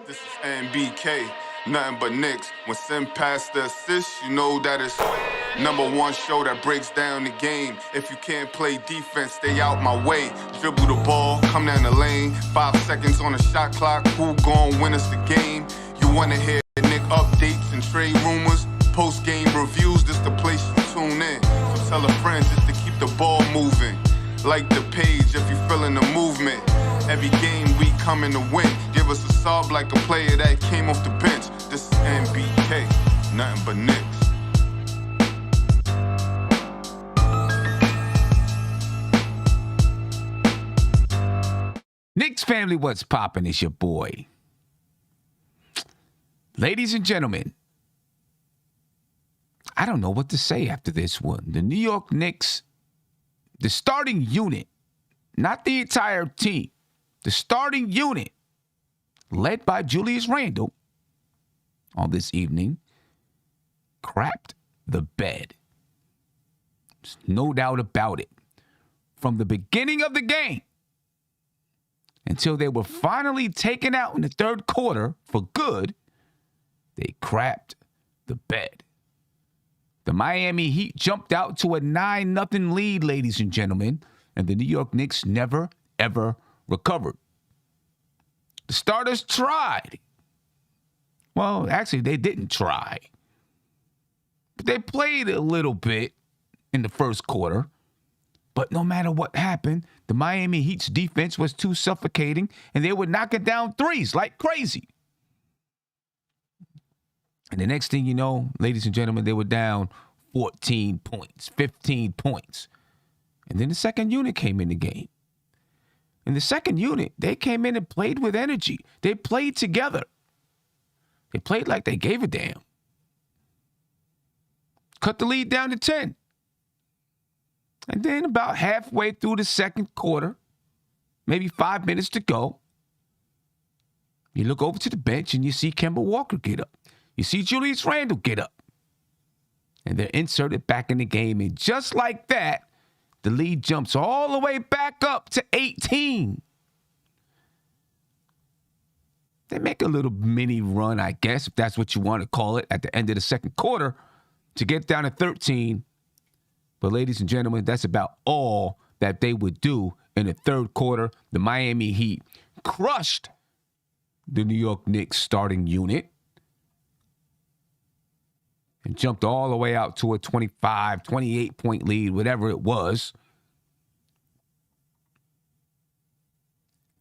This is NBK, nothing but Knicks. When Sim passed the assist, you know that it's #1 show that breaks down the game. If you can't play defense, stay out my way. Dribble the ball, come down the lane. 5 seconds on the shot clock, who gon' win us the game? You wanna hear Nick updates and trade rumors? Postgame reviews, this the place you tune in. So tell a friend just to keep the ball moving. Like the page if you feeling the movement. Every game we coming to win. Give us a sub like a player that came off the bench. This is NBK, nothing but Knicks. Knicks family, what's poppin'? It's your boy. Ladies and gentlemen, I don't know what to say after this one. The New York Knicks, the starting unit, not the entire team, the starting unit, led by Julius Randle, on this evening, crapped the bed. There's no doubt about it. From the beginning of the game until they were finally taken out in the third quarter for good, they crapped the bed. The Miami Heat jumped out to a 9-0 lead, ladies and gentlemen, and the New York Knicks never, ever recovered. The starters tried. Well, actually, they didn't try. But they played a little bit in the first quarter. But no matter what happened, the Miami Heat's defense was too suffocating, and they were knocking down threes like crazy. And the next thing you know, ladies and gentlemen, they were down 14 points, 15 points. And then the second unit came in the game. In the second unit, they came in and played with energy. They played together. They played like they gave a damn. Cut the lead down to 10. And then about halfway through the second quarter, maybe 5 minutes to go, you look over to the bench and you see Kemba Walker get up. You see Julius Randle get up. And they're inserted back in the game. And just like that, the lead jumps all the way back up to 18. They make a little mini run, I guess, if that's what you want to call it, at the end of the second quarter to get down to 13. But ladies and gentlemen, that's about all that they would do in the third quarter. The Miami Heat crushed the New York Knicks starting unit and jumped all the way out to a 25, 28-point lead, whatever it was.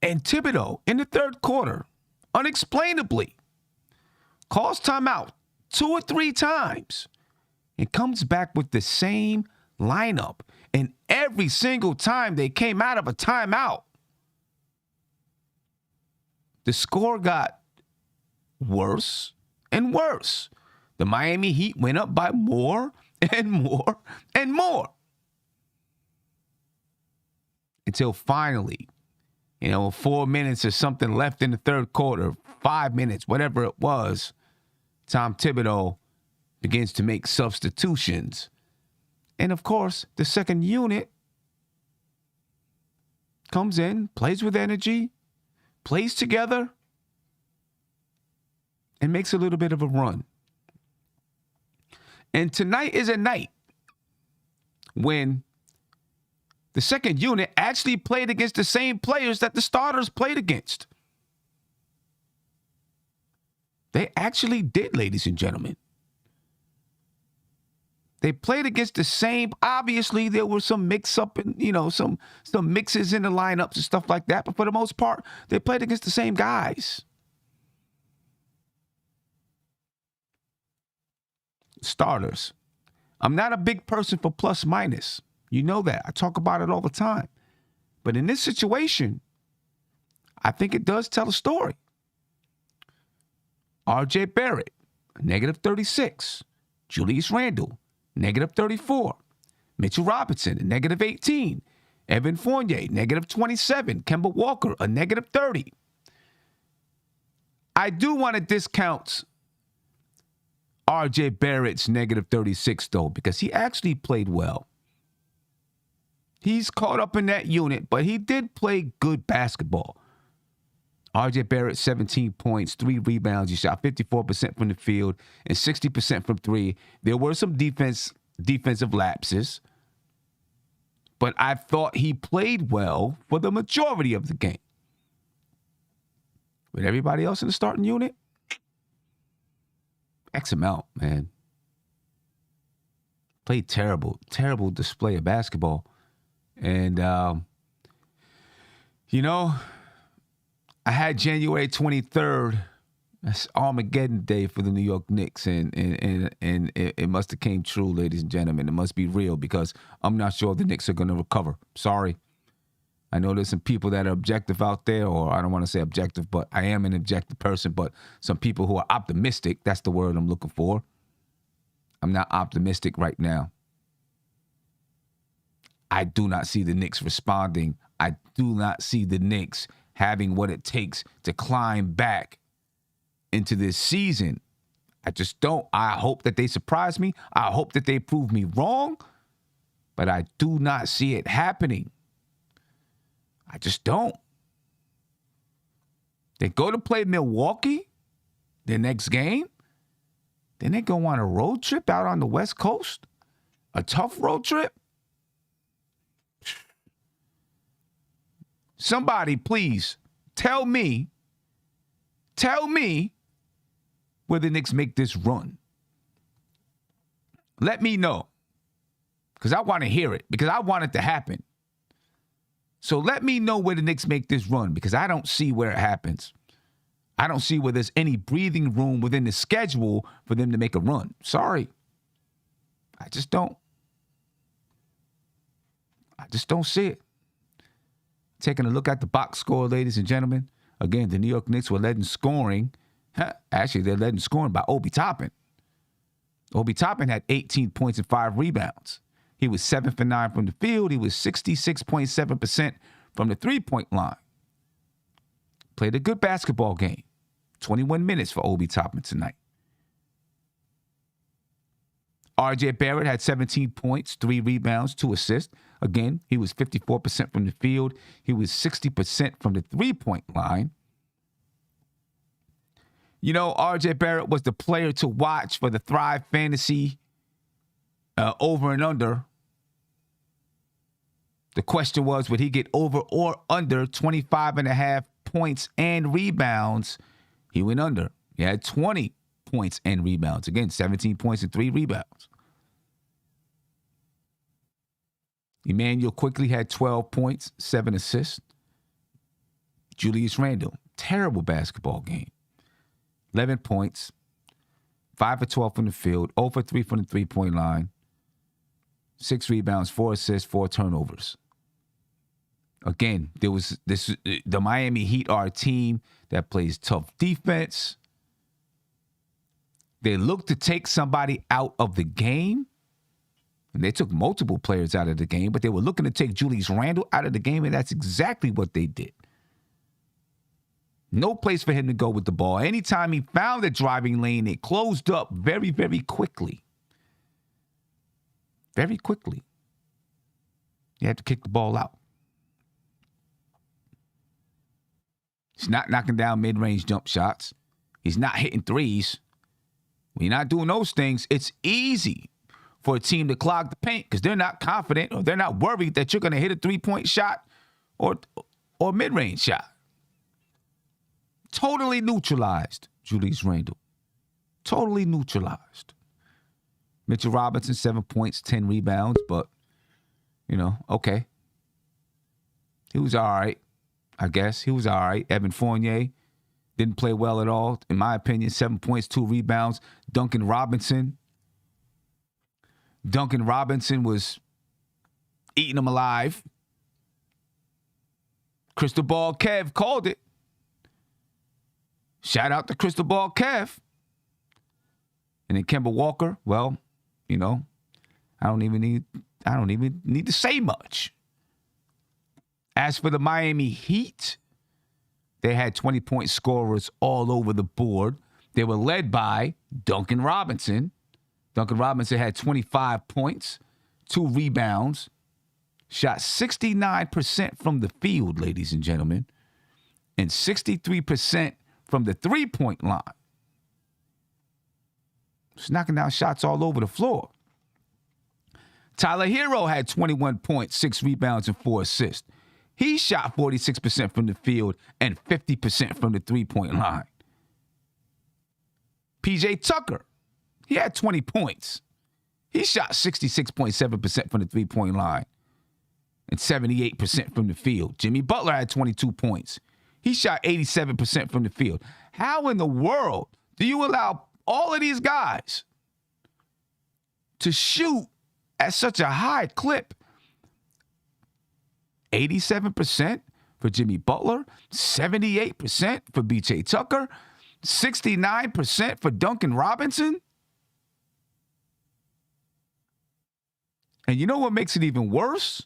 And Thibodeau, in the third quarter, unexplainably, calls timeout 2 or 3 times and comes back with the same lineup. And every single time they came out of a timeout, the score got worse and worse. The Miami Heat went up by more and more and more. Until finally, 4 minutes or something left in the third quarter, 5 minutes, whatever it was, Tom Thibodeau begins to make substitutions. And of course, the second unit comes in, plays with energy, plays together, and makes a little bit of a run. And tonight is a night when the second unit actually played against the same players that the starters played against. They actually did, ladies and gentlemen. They played against the same. Obviously, there were some mix-up and, some mixes in the lineups and stuff like that. But for the most part, they played against the same guys. Starters. I'm not a big person for plus minus. You know that. I talk about it all the time. But in this situation, I think it does tell a story. R.J. Barrett, -36. Julius Randle, -34. Mitchell Robinson, -18. Evan Fournier, -27. Kemba Walker, a -30. I do want to discount R.J. Barrett's -36, though, because he actually played well. He's caught up in that unit, but he did play good basketball. RJ Barrett, 17 points, 3 rebounds. He shot 54% from the field and 60% from three. There were some defensive lapses, but I thought he played well for the majority of the game. With everybody else in the starting unit, X him out, man. Played terrible display of basketball. And, I had January 23rd. That's Armageddon Day for the New York Knicks, and it must have came true, ladies and gentlemen. It must be real because I'm not sure the Knicks are going to recover. Sorry. I know there's some people that are objective out there, or I don't want to say objective, but I am an objective person, but some people who are optimistic, that's the word I'm looking for. I'm not optimistic right now. I do not see the Knicks responding. I do not see the Knicks having what it takes to climb back into this season. I just don't. I hope that they surprise me. I hope that they prove me wrong, but I do not see it happening. I just don't. They go to play Milwaukee their next game. Then they go on a road trip out on the West Coast. A tough road trip. Somebody, please, tell me where the Knicks make this run. Let me know. Because I want to hear it. Because I want it to happen. So let me know where the Knicks make this run. Because I don't see where it happens. I don't see where there's any breathing room within the schedule for them to make a run. Sorry. I just don't see it. Taking a look at the box score, ladies and gentlemen. Again, the New York Knicks were led in scoring. Actually, they're led in scoring by Obi Toppin. Obi Toppin had 18 points and 5 rebounds. He was 7 for 9 from the field. He was 66.7% from the three-point line. Played a good basketball game. 21 minutes for Obi Toppin tonight. RJ Barrett had 17 points, 3 rebounds, 2 assists. Again, he was 54% from the field. He was 60% from the three-point line. You know, RJ Barrett was the player to watch for the Thrive Fantasy over and under. The question was, would he get over or under 25.5 points and rebounds? He went under. He had 20 points and rebounds. Again, 17 points and 3 rebounds. Emmanuel quickly had 12 points, 7 assists. Julius Randle, terrible basketball game. 11 points, 5 for 12 from the field, 0 for 3 from the three-point line, 6 rebounds, 4 assists, 4 turnovers. Again, the Miami Heat are a team that plays tough defense. They look to take somebody out of the game. And they took multiple players out of the game, but they were looking to take Julius Randle out of the game, and that's exactly what they did. No place for him to go with the ball. Anytime he found the driving lane, it closed up very, very quickly. Very quickly. You had to kick the ball out. He's not knocking down mid-range jump shots. He's not hitting threes. When you're not doing those things, it's easy for a team to clog the paint because they're not confident or they're not worried that you're going to hit a three-point shot or mid-range shot. Totally neutralized, Julius Randle. Totally neutralized. Mitchell Robinson, 7 points, 10 rebounds, but, okay. He was all right, I guess. He was all right. Evan Fournier didn't play well at all, in my opinion. 7 points, 2 rebounds. Duncan Robinson was eating them alive. Crystal Ball Kev called it. Shout out to Crystal Ball Kev. And then Kemba Walker, well, I don't even need to say much. As for the Miami Heat, they had 20-point scorers all over the board. They were led by Duncan Robinson. Duncan Robinson had 25 points, 2 rebounds, shot 69% from the field, ladies and gentlemen. and 63% from the three-point line. He's knocking down shots all over the floor. Tyler Hero had 21 points, 6 rebounds, and 4 assists. He shot 46% from the field and 50% from the three-point line. PJ Tucker, he had 20 points. He shot 66.7% from the three-point line and 78% from the field. Jimmy Butler had 22 points. He shot 87% from the field. How in the world do you allow all of these guys to shoot at such a high clip? 87% for Jimmy Butler, 78% for B.J. Tucker, 69% for Duncan Robinson. And you know what makes it even worse?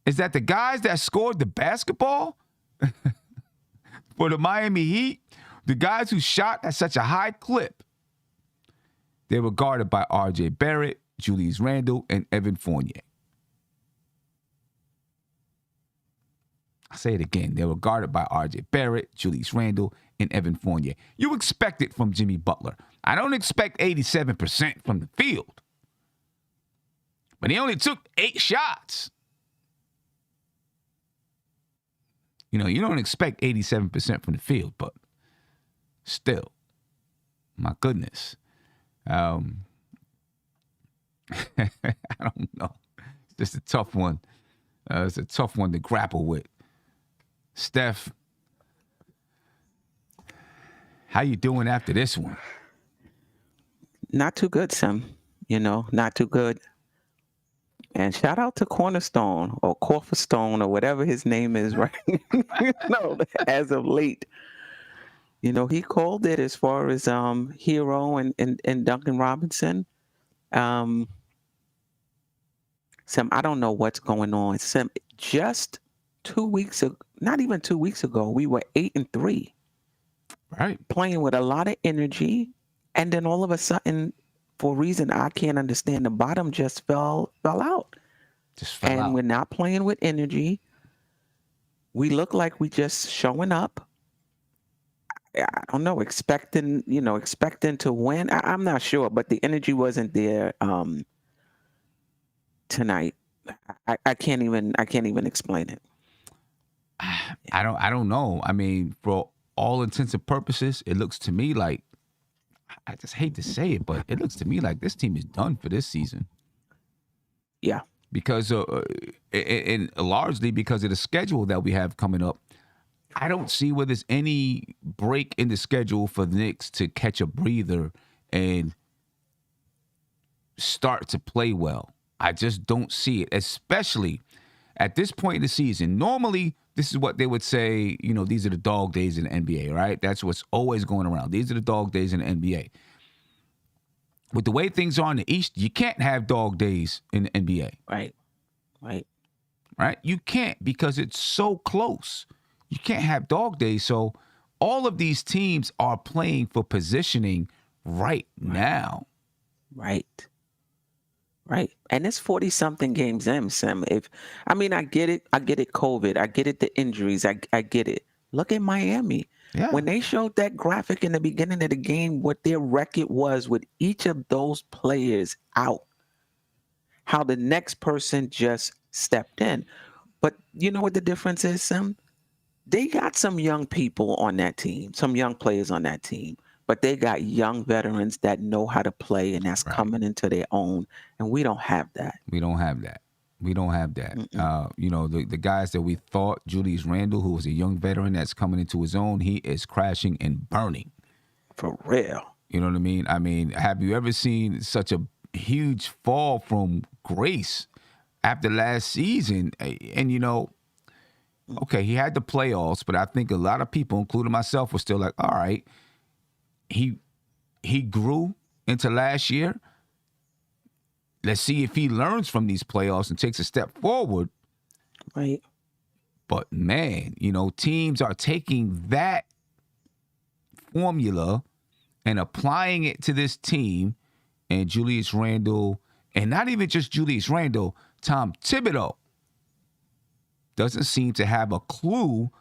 Is that the guys that scored the basketball for the Miami Heat, the guys who shot at such a high clip, they were guarded by R.J. Barrett, Julius Randle, and Evan Fournier. I'll say it again. They were guarded by R.J. Barrett, Julius Randle, and Evan Fournier. You expect it from Jimmy Butler. I don't expect 87% from the field. But he only took 8 shots. You know, you don't expect 87% from the field, but still, my goodness. I don't know. It's just a tough one. It's a tough one to grapple with. Steph, how you doing after this one? Not too good, Sam. Not too good. And shout out to Cornerstone or Cornerstone or whatever his name is, right? No, as of late. He called it as far as Hero and Duncan Robinson. Sam, I don't know what's going on. Sam, just 2 weeks ago, not even 2 weeks ago, we were 8-3. Right. Playing with a lot of energy. And then all of a sudden, for a reason I can't understand, the bottom just fell out. And we're not playing with energy. We look like we just showing up. I don't know, expecting to win. I'm not sure, but the energy wasn't there tonight. I can't even explain it. I don't know. I mean, for all intents and purposes, it looks to me like, I just hate to say it, but it looks to me like this team is done for this season. Yeah. Because, and largely because of the schedule that we have coming up, I don't see where there's any break in the schedule for the Knicks to catch a breather and start to play well. I just don't see it, especially at this point in the season. Normally, this is what they would say, these are the dog days in the NBA, right? That's what's always going around. These are the dog days in the NBA. With the way things are in the East, you can't have dog days in the NBA. Right? You can't, because it's so close. You can't have dog days. So all of these teams are playing for positioning right now. Right. And it's 40-something games in, Sam. I get it. I get it, COVID. I get it, the injuries. I get it. Look at Miami. Yeah. When they showed that graphic in the beginning of the game, what their record was with each of those players out, how the next person just stepped in. But you know what the difference is, Sam? They got some young people on that team, some young players on that team, but they got young veterans that know how to play, and that's coming into their own. And we don't have that. We don't have that. The guys that we thought, Julius Randle, who was a young veteran that's coming into his own, he is crashing and burning. For real. You know what I mean? Have you ever seen such a huge fall from grace after last season? And, okay, he had the playoffs, but I think a lot of people, including myself, were still like, all right, he grew into last year. Let's see if he learns from these playoffs and takes a step forward. Right. But, man, teams are taking that formula and applying it to this team. And Julius Randle, and not even just Julius Randle, Tom Thibodeau doesn't seem to have a clue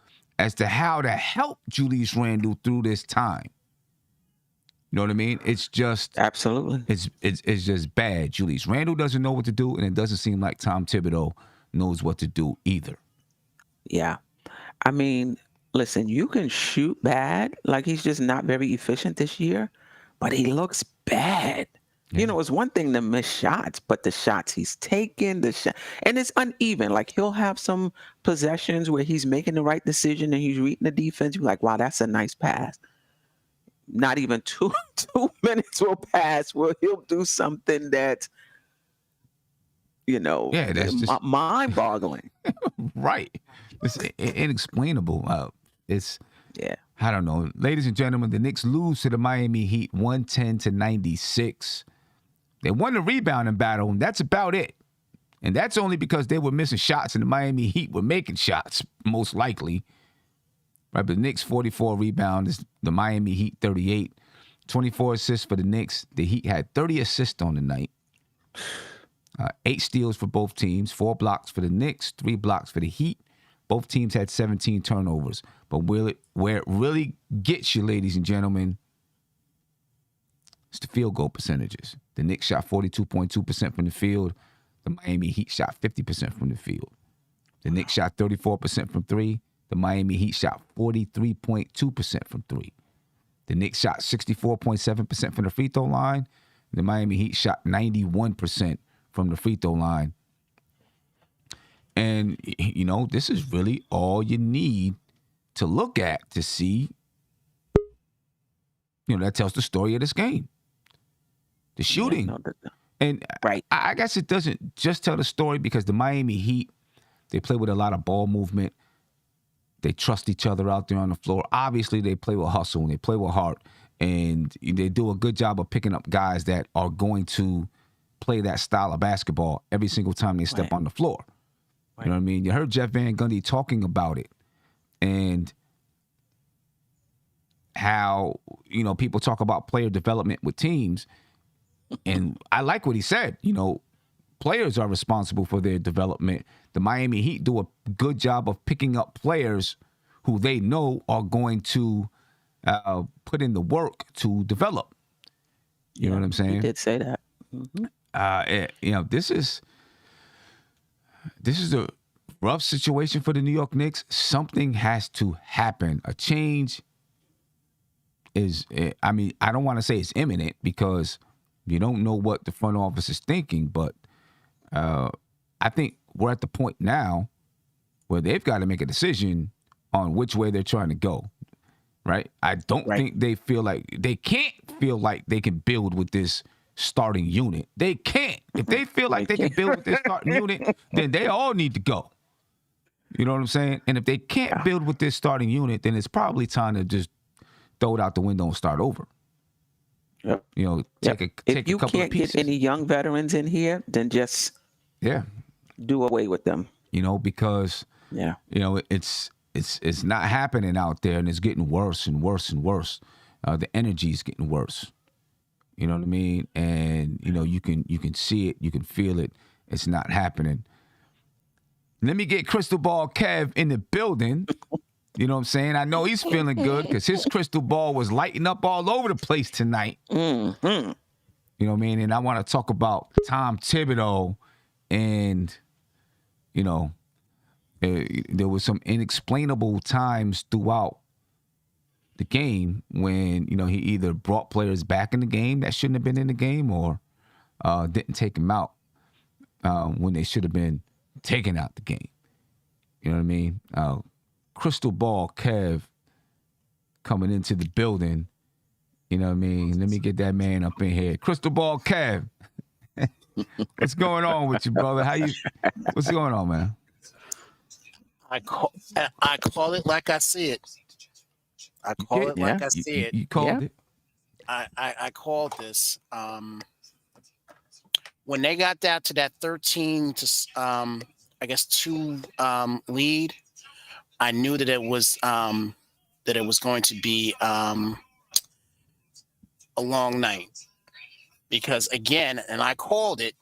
as to how to help Julius Randle through this time. You know what I mean? It's just Absolutely. it's just bad. Julius Randle doesn't know what to do, and it doesn't seem like Tom Thibodeau knows what to do either. Yeah. I mean, listen, you can shoot bad, like he's just not very efficient this year, but he looks bad. Yeah. You know, it's one thing to miss shots, but the shots he's taking, and it's uneven. Like he'll have some possessions where he's making the right decision and he's reading the defense. You're like, wow, that's a nice pass. Not even two minutes will pass where he'll do something that, that's just mind-boggling. right. It's inexplainable. Yeah. I don't know. Ladies and gentlemen, the Knicks lose to the Miami Heat 110-96. They won the rebounding battle, and that's about it. And that's only because they were missing shots and the Miami Heat were making shots, most likely. Right, but the Knicks 44 rebounds, the Miami Heat 38. 24 assists for the Knicks. The Heat had 30 assists on the night. 8 steals for both teams, 4 blocks for the Knicks, 3 blocks for the Heat. Both teams had 17 turnovers. But where it really gets you, ladies and gentlemen, it's the field goal percentages. The Knicks shot 42.2% from the field. The Miami Heat shot 50% from the field. The Knicks shot 34% from 3. The Miami Heat shot 43.2% from 3. The Knicks shot 64.7% from the free throw line. The Miami Heat shot 91% from the free throw line. And, this is really all you need to look at to see, that tells the story of this game. The shooting. And right. I guess it doesn't just tell the story because the Miami Heat, they play with a lot of ball movement. They trust each other out there on the floor. Obviously, they play with hustle and they play with heart. And they do a good job of picking up guys that are going to play that style of basketball every single time they step on the floor. Right. You know what I mean? You heard Jeff Van Gundy talking about it. And how, people talk about player development with teams. And I like what he said. Players are responsible for their development. The Miami Heat do a good job of picking up players who they know are going to put in the work to develop. You know what I'm saying? He did say that. Mm-hmm. This is a rough situation for the New York Knicks. Something has to happen. A change is, I don't want to say it's imminent because you don't know what the front office is thinking, but I think we're at the point now where they've got to make a decision on which way they're trying to go, right? I don't think they can't feel like they can build with this starting unit. They can't. If they feel like they can build with this starting unit, then they all need to go. You know what I'm saying? And if they can't build with this starting unit, then it's probably time to just throw it out the window and start over. Yep. Take a couple of pieces. If you can't get any young veterans in here, then just do away with them. Because it's not happening out there, and it's getting worse and worse and worse. The energy is getting worse. You know what I mean? And you can see it, you can feel it. It's not happening. Let me get Crystal Ball Kev in the building. You know what I'm saying? I know he's feeling good because his crystal ball was lighting up all over the place tonight. Mm-hmm. You know what I mean? And I want to talk about Tom Thibodeau and, there was some inexplainable times throughout the game when, he either brought players back in the game that shouldn't have been in the game or didn't take them out when they should have been taken out the game. You know what I mean? Crystal Ball Kev coming into the building. You know what I mean? Let me get that man up in here. Crystal Ball Kev. What's going on with you, brother? What's going on, man? I call it like I see it. I call it like I see it. You called it? I called this. When they got down to that 13 to 2 lead, I knew that it was going to be a long night because again, and I called it.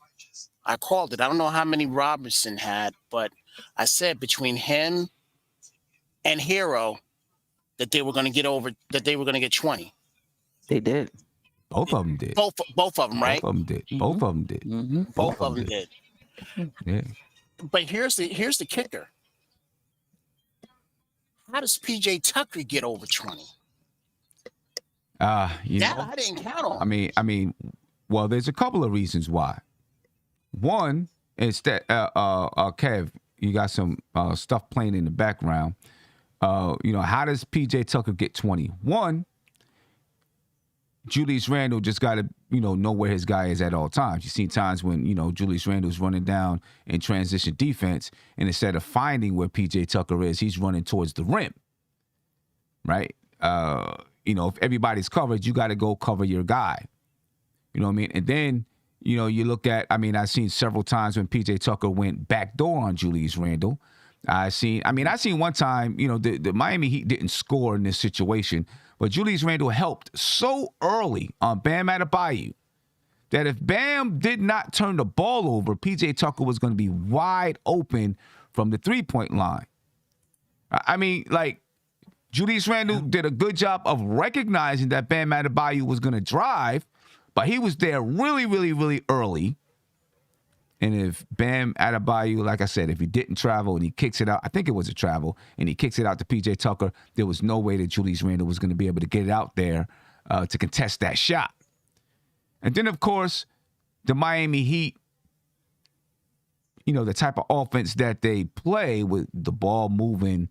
I don't know how many Robinson had, but I said between him and Hero that they were going to get over, that they were going to get 20. They did. Both of them did. Both of them, right? Both of them did. Both of them did. Mm-hmm. Both of them did. Yeah. But here's the kicker. How does PJ Tucker get over 20? You That know, I didn't count on. I mean, well, there's a couple of reasons why. One is that Kev, you got some stuff playing in the background. How does PJ Tucker get 20? One, Julius Randle just got to, know where his guy is at all times. You've seen times when, Julius Randle's running down in transition defense, and instead of finding where PJ Tucker is, he's running towards the rim, right? If everybody's covered, you got to go cover your guy. You know what I mean? And then, you look at, I've seen several times when PJ Tucker went backdoor on Julius Randle. I seen one time, the Miami Heat didn't score in this situation, but Julius Randle helped so early on Bam Adebayo that if Bam did not turn the ball over, PJ Tucker was going to be wide open from the three-point line. Julius Randle did a good job of recognizing that Bam Adebayo was going to drive, but he was there really, really, really early. And if Bam Adebayo, like I said, if he didn't travel and he kicks it out, I think it was a travel, and he kicks it out to PJ Tucker, there was no way that Julius Randle was going to be able to get it out there to contest that shot. And then, of course, the Miami Heat, the type of offense that they play with the ball moving,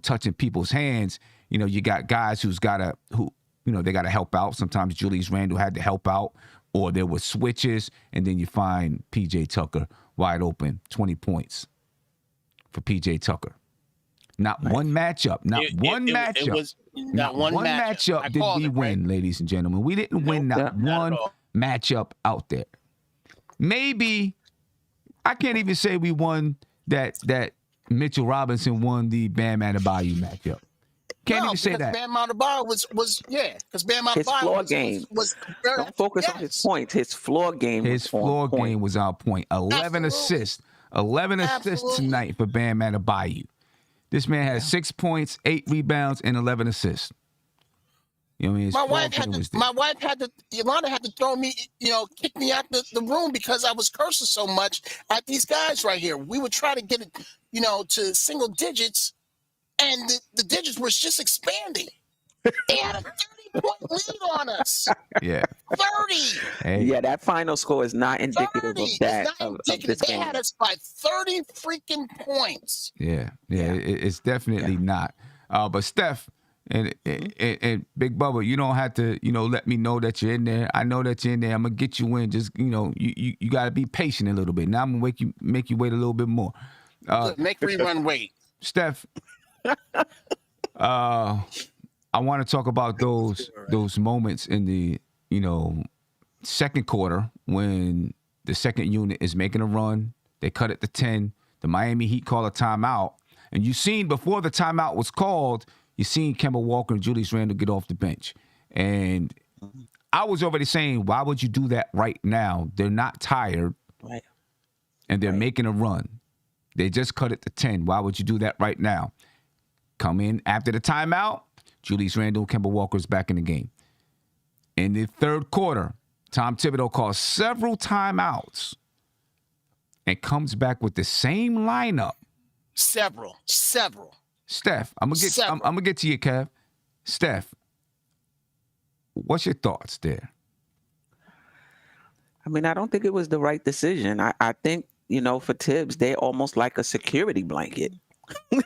touching people's hands, you got guys they got to help out. Sometimes Julius Randle had to help out, or there were switches, and then you find PJ Tucker wide open, 20 points for PJ Tucker. Not one matchup. Not one matchup did we win, ladies and gentlemen. We didn't win not one matchup out there. Maybe, I can't even say we won that Mitchell Robinson won the Bam Adebayo matchup. Can't even say that. Bam Adebayo was because Bam Adebayo his floor game was very, don't focus on his points. His floor game was on point. 11 assists. 11 assists tonight for Bam Adebayo. This man has 6 points, 8 rebounds, and 11 assists. Yolanda had to throw me, kick me out the room because I was cursing so much at these guys right here. We would try to get it, to single digits, and the digits were just expanding. They had a 30-point lead on us. Yeah. 30. Hey. Yeah, that final score is not indicative of that. Of this they game. had us by 30 freaking points. Yeah. It's definitely not. But Steph and Big Bubba, you don't have to, let me know that you're in there. I know that you're in there. I'm gonna get you in. Just, you got to be patient a little bit. Now I'm gonna make you wait a little bit more. Make rerun wait. Steph, I want to talk about those moments in the second quarter when the second unit is making a run. They cut it to 10. The Miami Heat call a timeout, and you seen before the timeout was called, you seen Kemba Walker and Julius Randle get off the bench, and I was already saying, why would you do that right now? They're not tired, Right. and they're making a run. They just cut it to 10. Why would you do that right now? Come in after the timeout. Julius Randle, Kemba Walker's back in the game. In the third quarter, Tom Thibodeau calls several timeouts and comes back with the same lineup. Several. Steph, I'm gonna get to you, Kev. Steph, what's your thoughts there? I don't think it was the right decision. I think, for Tibbs, they're almost like a security blanket. I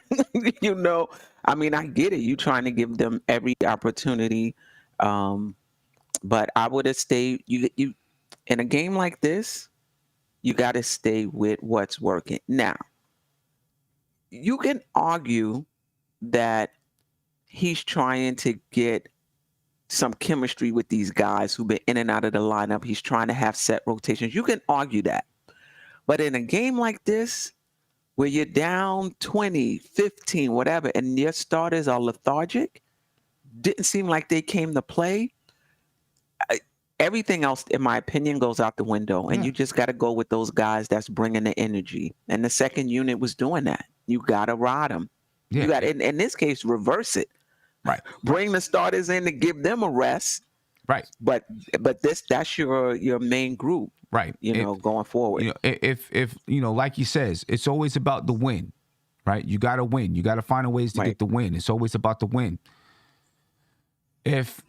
get it. You're trying to give them every opportunity. But I would have stayed. You in a game like this, you got to stay with what's working. Now, you can argue that he's trying to get some chemistry with these guys who've been in and out of the lineup. He's trying to have set rotations. You can argue that. But in a game like this, where you're down 20, 15, whatever, and your starters are lethargic, didn't seem like they came to play. Everything else, in my opinion, goes out the window, and you just got to go with those guys that's bringing the energy. And the second unit was doing that. You got to ride them. Yeah. You got in this case, reverse it. Right. Bring the starters in to give them a rest. Right. But that's your main group. Right. Going forward. If like he says, it's always about the win. Right? You got to win. You got to find ways to get the win. It's always about the win. If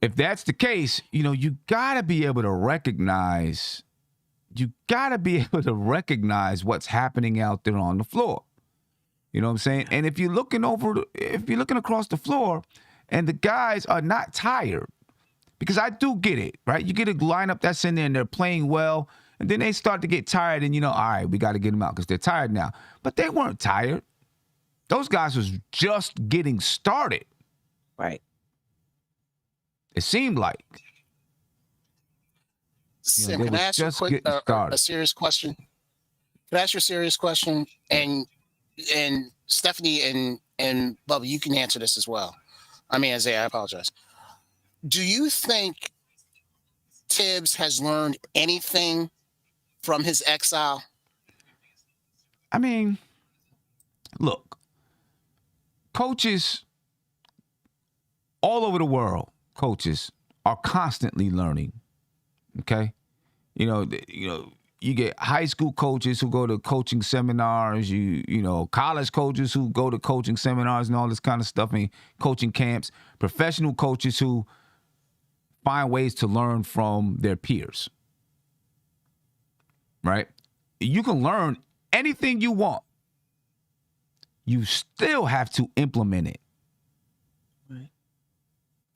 that's the case, you got to be able to recognize. You got to be able to recognize what's happening out there on the floor. You know what I'm saying? And if you're looking across the floor, and the guys are not tired, because I do get it, right? You get a lineup that's in there and they're playing well, and then they start to get tired, and all right, we got to get them out because they're tired now. But they weren't tired. Those guys was just getting started. Right. It seemed like. Sim, can I ask you a serious question? Can I ask you a serious question? And Stephanie and Bubba, you can answer this as well. I mean, Isaiah, I apologize. Do you think Tibbs has learned anything from his exile? I mean, look, coaches all over the world, coaches are constantly learning. Okay, you get high school coaches who go to coaching seminars. College coaches who go to coaching seminars and all this kind of stuff, and coaching camps. Professional coaches who find ways to learn from their peers. Right? You can learn anything you want. You still have to implement it. Right.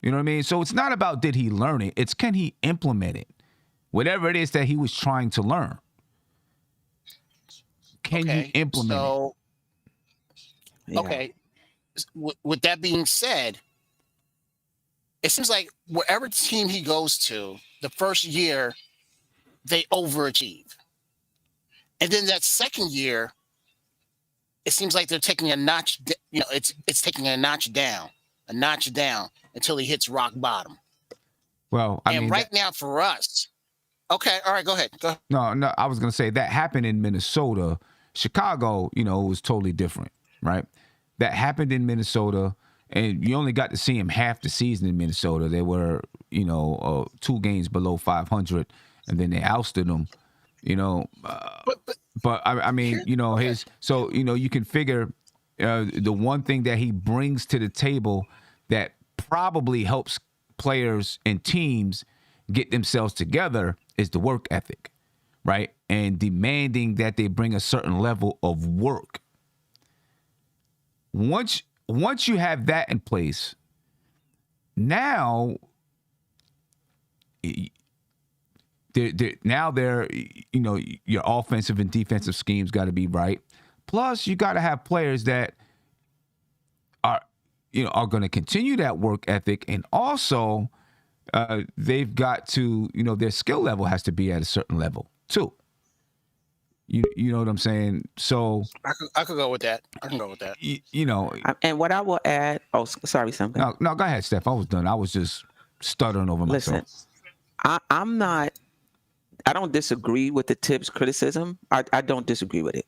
You know what I mean? So it's not about did he learn it. It's can he implement it? Whatever it is that he was trying to learn. Can you implement it? Okay. With that being said, it seems like wherever team he goes to, the first year, they overachieve. And then that second year, it seems like they're taking a notch, it's taking a notch down until he hits rock bottom. Well, I mean, right now for us, okay, all right, go ahead. No, I was going to say that happened in Minnesota. Chicago, was totally different, right? That happened in Minnesota, and you only got to see him half the season in Minnesota. They were, 2 games below 500, and then they ousted him, But I mean, you can figure the one thing that he brings to the table that probably helps players and teams get themselves together is the work ethic, right? And demanding that they bring a certain level of work. Once you have that in place, now your offensive and defensive schemes got to be right. Plus, you got to have players that are going to continue that work ethic, and also they've got to, their skill level has to be at a certain level too. You know what I'm saying? So I could go with that. I can go with that. And what I will add. Oh, sorry, something. No, go ahead, Steph. I was done. I was just stuttering over myself. Listen, I'm not. I don't disagree with the Tibbs criticism. I don't disagree with it.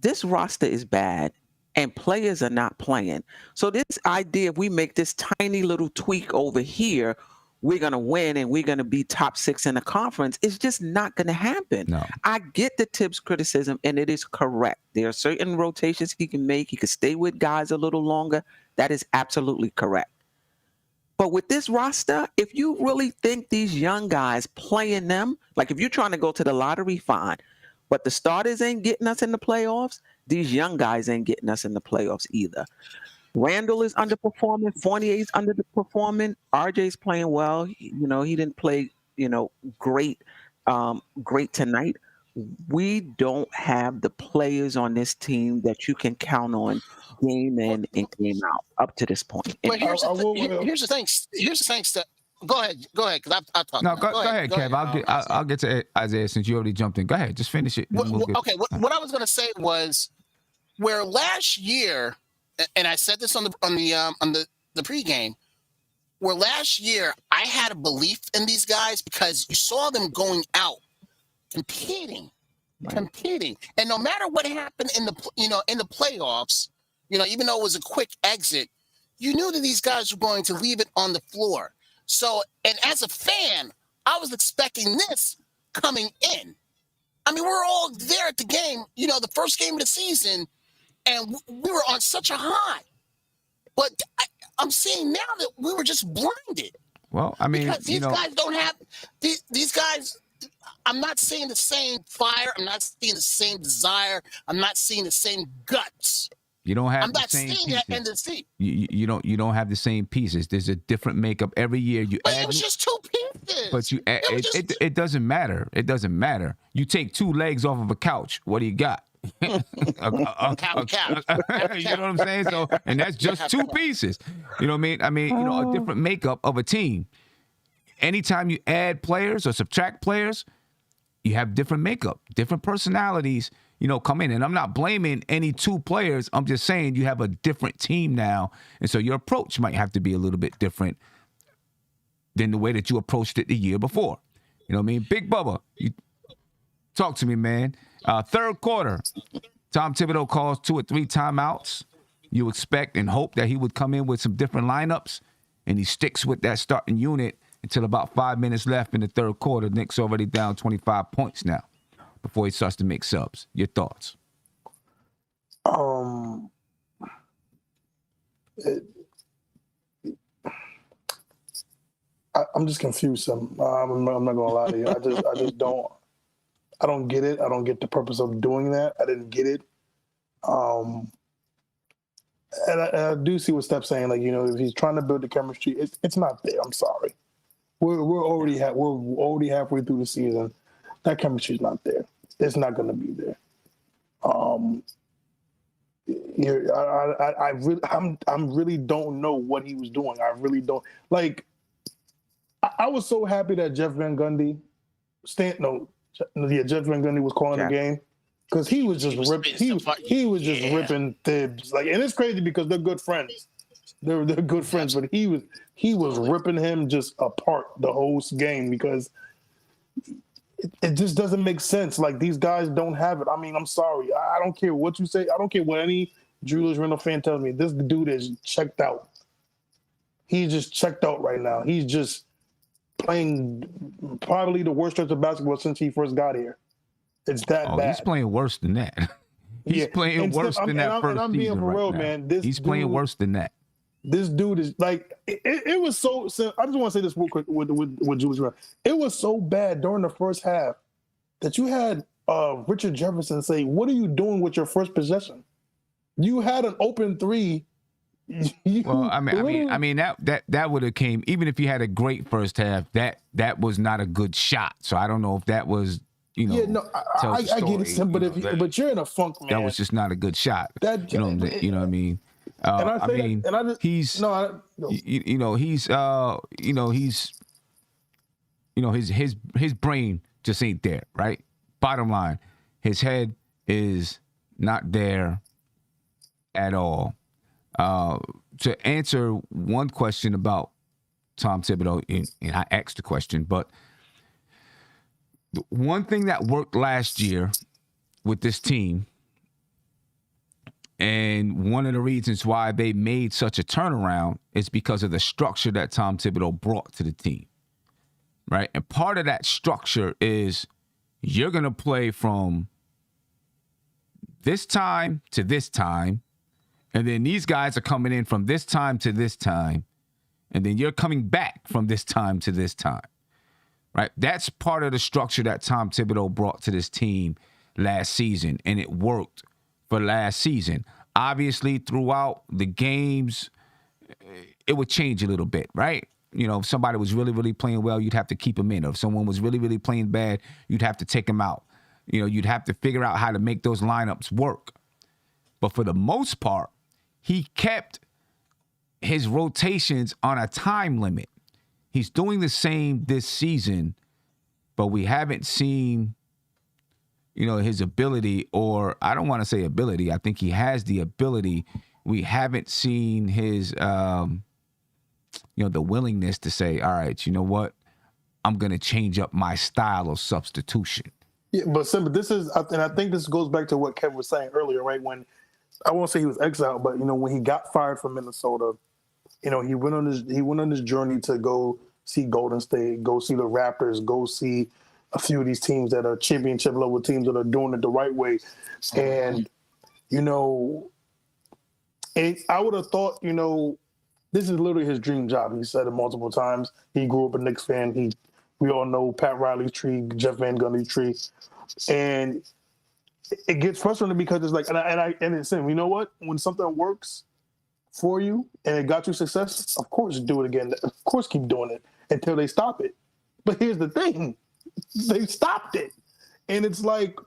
This roster is bad, and players are not playing. So this idea, if we make this tiny little tweak over here, we're going to win and we're going to be top 6 in the conference, it's just not going to happen. No. I get the Tibbs criticism, and it is correct. There are certain rotations he can make. He can stay with guys a little longer. That is absolutely correct. But with this roster, if you really think these young guys playing them, like if you're trying to go to the lottery, fine. But the starters ain't getting us in the playoffs. These young guys ain't getting us in the playoffs either. Randall is underperforming. Fournier's underperforming. RJ's playing well. He didn't play, great tonight. We don't have the players on this team that you can count on game in and game out up to this point. But here's the thing. Go ahead, because I've talked. No, go ahead, Kev. I'll get to Isaiah since you already jumped in. Go ahead, just finish it. What I was going to say was where last year, and I said this on the pregame, where last year I had a belief in these guys because you saw them going out competing, and no matter what happened in the playoffs, even though it was a quick exit, you knew that these guys were going to leave it on the floor. So, and as a fan, I was expecting this coming in. I mean, we're all there at the game, the first game of the season, and we were on such a high. But I'm seeing now that we were just blinded. Well, I mean, because these guys don't have these guys. I'm not seeing the same fire. I'm not seeing the same desire. I'm not seeing the same guts. You don't have I'm the not same seeing pieces. that in the seat. You don't have the same pieces. There's a different makeup every year. But it was just 2 pieces. But it doesn't matter. It doesn't matter. You take 2 legs off of a couch. What do you got? You know what I'm saying? So, and that's just 2 pieces. You know what I mean? I mean, a different makeup of a team. Anytime you add players or subtract players, you have different makeup, different personalities, come in. And I'm not blaming any 2 players. I'm just saying you have a different team now. And so your approach might have to be a little bit different than the way that you approached it the year before. You know what I mean? Big Bubba, you talk to me, man. Third quarter, Tom Thibodeau calls 2 or 3 timeouts. You expect and hope that he would come in with some different lineups, and he sticks with that starting unit until about 5 minutes left in the third quarter. Knicks already down 25 points now before he starts to make subs. Your thoughts? I'm just confused. I'm not gonna lie to you. I just don't. I don't get it. I don't get the purpose of doing that. I didn't get it. And I do see what Steph's saying. Like, if he's trying to build the chemistry, it's not there. I'm sorry. We're already halfway through the season. That chemistry's not there. It's not going to be there. I really don't know what he was doing. I really don't. Like, I was so happy that Jeff Van Gundy, Jeff Van Gundy was calling the game, because he was just ripping. He was just ripping Thibs. Like, and it's crazy because they're good friends. They're good friends, but he was ripping him just apart the whole game, because it just doesn't make sense. Like, these guys don't have it. I mean, I'm sorry. I don't care what you say. I don't care what any Julius Randle fan tells me. This dude is checked out. He's just checked out right now. He's just playing probably the worst stretch of basketball since he first got here. It's that bad. He's playing worse than that. He's playing worse than that first season. Being for real, man. He's playing worse than that. This dude is like, it was so. I just want to say this real quick with Julius Randle. It was so bad during the first half that you had Richard Jefferson say, "What are you doing with your first possession? You had an open 3." Well, I mean that would have came, even if you had a great first half. That was not a good shot. So I don't know if that was. Yeah, no, I get it, but you're in a funk, man. That was just not a good shot. You know what I mean? His brain just ain't there, right? Bottom line, his head is not there at all. To answer one question about Tom Thibodeau, and I asked the question, but the one thing that worked last year with this team, and one of the reasons why they made such a turnaround, is because of the structure that Tom Thibodeau brought to the team, right? And part of that structure is you're going to play from this time to this time, and then these guys are coming in from this time to this time, and then you're coming back from this time to this time, right? That's part of the structure that Tom Thibodeau brought to this team last season, and it worked for last season. Obviously, throughout the games, it would change a little bit, right? If somebody was really, really playing well, you'd have to keep them in. Or if someone was really, really playing bad, you'd have to take them out. You'd have to figure out how to make those lineups work. But for the most part, he kept his rotations on a time limit. He's doing the same this season, but we haven't seen his ability, or I don't want to say ability. I think he has the ability. We haven't seen his, the willingness to say, all right, you know what? I'm going to change up my style of substitution. Yeah, but this is, and I think this goes back to what Kevin was saying earlier, right? When I won't say he was exiled, but when he got fired from Minnesota, he went on this journey to go see Golden State, go see the Raptors, go see a few of these teams that are championship level teams that are doing it the right way. And I would have thought, this is literally his dream job. He said it multiple times. He grew up a Knicks fan. We all know Pat Riley's tree, Jeff Van Gundy's tree. And it gets frustrating because it's like, and it's saying, you know what? When something works for you and it got you success, of course do it again. Of course keep doing it until they stop it. But here's the thing. They stopped it. And it's like,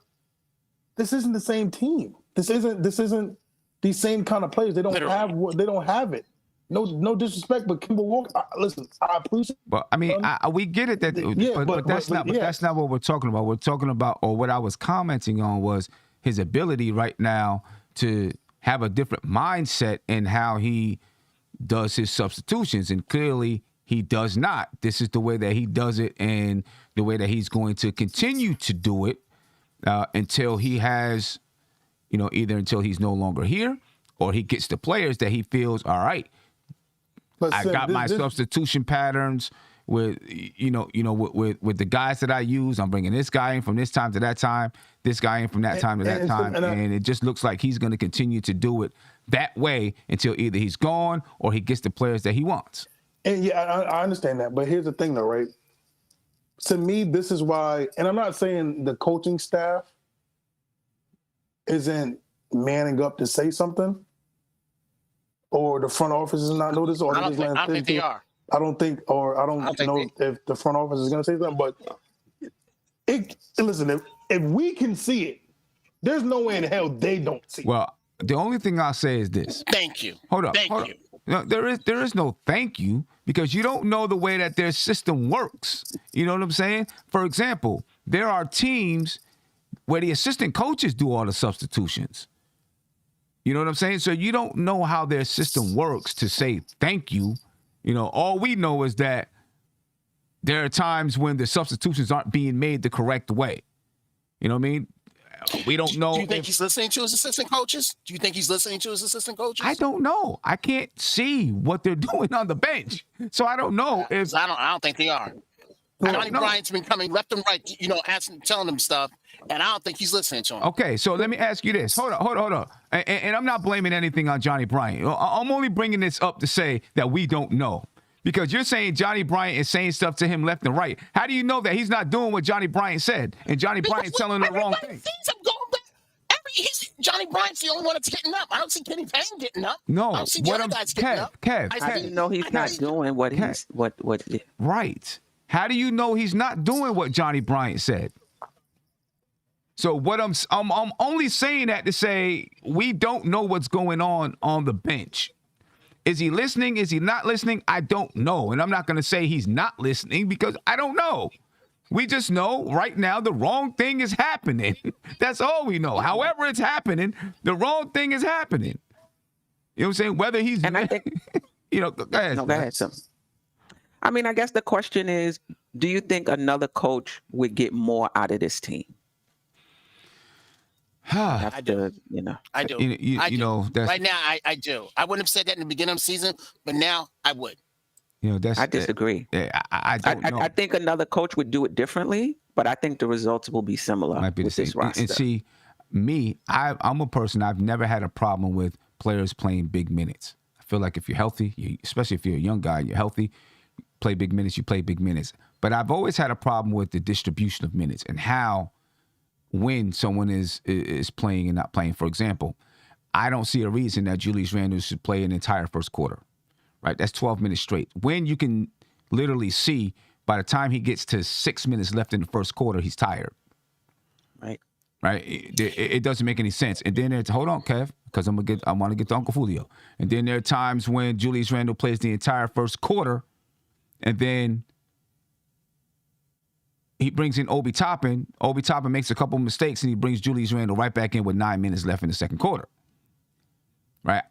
this isn't the same team. This isn't these same kind of players. They don't have it. No disrespect, but Kemba Walker. Listen, I appreciate. But I mean, we get it but that's not what we're talking about. We're talking about, or what I was commenting on was his ability right now to have a different mindset in how he does his substitutions, and clearly he does not. This is the way that he does it, and the way that he's going to continue to do it until he has, either until he's no longer here, or he gets the players that he feels, all right, I got my substitution patterns with, with the guys that I use. I'm bringing this guy in from this time to that time, this guy in from that time to that time. And it just looks like he's going to continue to do it that way until either he's gone or he gets the players that he wants. And yeah, I understand that. But here's the thing though, right? To me, this is why, and I'm not saying the coaching staff isn't manning up to say something, or the front office is not noticed, or I don't think they are. I don't know if the front office is going to say something, but listen, if we can see it, there's no way in hell they don't see it. Well, the only thing I'll say is this. Thank you. Hold up. Thank you. No, there is no thank you, because you don't know the way that their system works. You know what I'm saying? For example, there are teams where the assistant coaches do all the substitutions. You know what I'm saying? So you don't know how their system works to say thank you. All we know is that there are times when the substitutions aren't being made the correct way. You know what I mean? We don't know. Do you think he's listening to his assistant coaches? I don't know. I can't see what they're doing on the bench. So I don't know if I don't think they are. Johnny Bryant's been coming left and right, telling them stuff, and I don't think he's listening to him. Okay, so let me ask you this. Hold on. And I'm not blaming anything on Johnny Bryant. I'm only bringing this up to say that we don't know. Because you're saying Johnny Bryant is saying stuff to him left and right. How do you know that he's not doing what Johnny Bryant said, and Johnny Bryant's telling the wrong thing? Johnny Bryant's the only one that's getting up. I don't see Kenny Payne getting up. No, I don't see the other guys getting up. How do you know he's not doing what he's what? Right. How do you know he's not doing what Johnny Bryant said? So what I'm only saying that to say we don't know what's going on the bench. Is he listening? Is he not listening? I don't know. And I'm not going to say he's not listening because I don't know. We just know right now the wrong thing is happening. That's all we know. However it's happening, the wrong thing is happening. You know what I'm saying? Whether he's... And I think... go ahead. No, go ahead, son. I mean, I guess the question is, do you think another coach would get more out of this team? I do. I do. Right now, I do. I wouldn't have said that in the beginning of the season, but now I would. I disagree. I don't know. I think another coach would do it differently, but I think the results will be similar. Might be with the same. This roster. And see, me, I'm a person, I've never had a problem with players playing big minutes. I feel like if you're healthy, especially if you're a young guy, you're healthy, play big minutes, you play big minutes. But I've always had a problem with the distribution of minutes and how, when someone is playing and not playing. For example, I don't see a reason that Julius Randle should play an entire first quarter, right? That's 12 minutes straight. When you can literally see by the time he gets to 6 minutes left in the first quarter, he's tired. Right? It doesn't make any sense. And then hold on, Kev, because I want to get to Uncle Fulio. And then there are times when Julius Randle plays the entire first quarter, and then he brings in Obi Toppin. Obi Toppin makes a couple of mistakes, and he brings Julius Randle right back in with 9 minutes left in the second quarter. Right?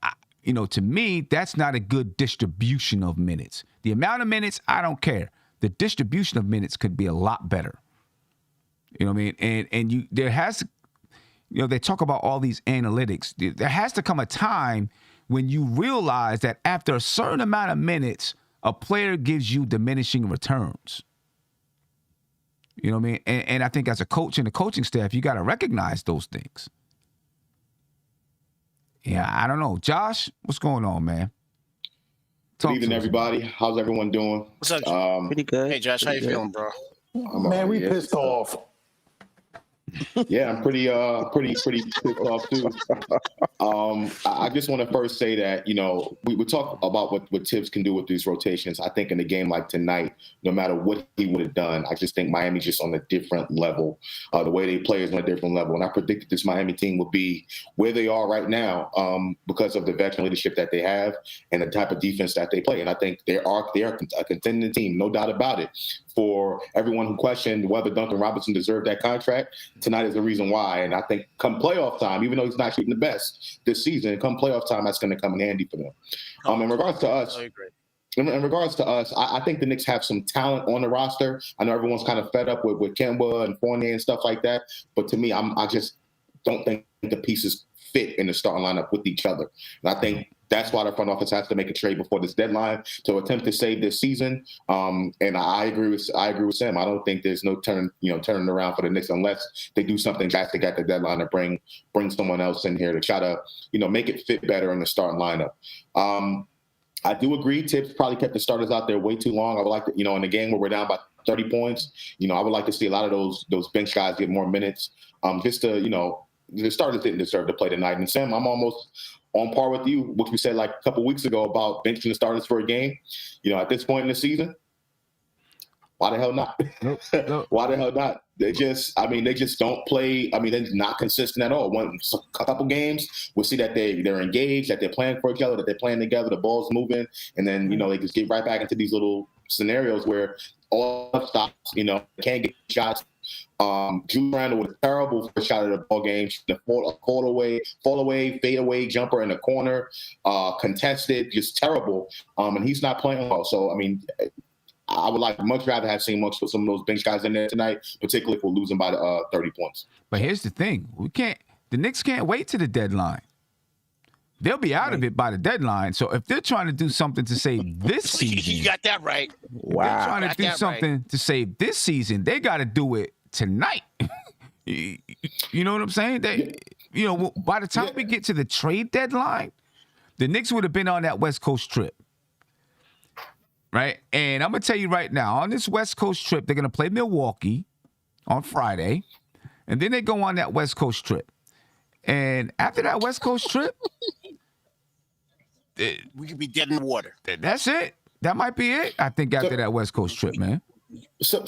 To me, that's not a good distribution of minutes. The amount of minutes, I don't care. The distribution of minutes could be a lot better. You know what I mean? And they talk about all these analytics. There has to come a time when you realize that after a certain amount of minutes, a player gives you diminishing returns. You know what I mean? And I think as a coach and the coaching staff, you got to recognize those things. Yeah, I don't know. Josh, what's going on, man? Good evening, everybody. How's everyone doing? What's up? Pretty good. Hey, Josh, how you feeling, bro? Man, we pissed off. Yeah, I'm pretty pissed off too. I just want to first say that, we talk about what Tibbs can do with these rotations. I think in a game like tonight, no matter what he would have done, I just think Miami's just on a different level. The way they play is on a different level. And I predicted this Miami team would be where they are right now because of the veteran leadership that they have and the type of defense that they play. And I think they are a contending team, no doubt about it. For everyone who questioned whether Duncan Robinson deserved that contract, tonight is the reason why. And I think come playoff time, even though he's not shooting the best this season, come playoff time, that's going to come in handy for them. In regards to us, I think the Knicks have some talent on the roster. I know everyone's kind of fed up with Kemba and Fournier and stuff like that. But to me, I just don't think the pieces fit in the starting lineup with each other. And I think that's why the front office has to make a trade before this deadline to attempt to save this season. And I agree with Sam. I don't think there's no turning around for the Knicks unless they do something drastic at the deadline to bring someone else in here to try to make it fit better in the starting lineup. I do agree. Tibbs probably kept the starters out there way too long. I would like to, in a game where we're down by 30 points, I would like to see a lot of those bench guys get more minutes. Just to, the starters didn't deserve to play tonight. And Sam, I'm almost on par with you, which we said like a couple weeks ago about benching the starters for a game. At this point in the season, why the hell not? Nope. Why the hell not? They just don't play. They're not consistent at all. A couple games, we'll see that they're engaged, that they're playing for each other, that they're playing together, the ball's moving, and then, they just get right back into these little scenarios where all stops, can't get shots. Julius Randle with a terrible first shot of the ball game, the fall away, fade away jumper in the corner, contested, just terrible. And he's not playing well. So I would much rather have seen some of those bench guys in there tonight, particularly if we're losing by 30 points. But here's the thing: the Knicks can't wait to the deadline. They'll be out of it by the deadline. So if they're trying to do something to save this season, you got that right. Wow. They're trying to do something to save this season, they got to do it tonight. You know what I'm saying? By the time we get to the trade deadline, the Knicks would have been on that West Coast trip. Right? And I'm going to tell you right now, on this West Coast trip, they're going to play Milwaukee on Friday, and then they go on that West Coast trip. And after that West Coast trip, we could be dead in the water. That's it. That might be it, I think, after that West Coast trip, man. So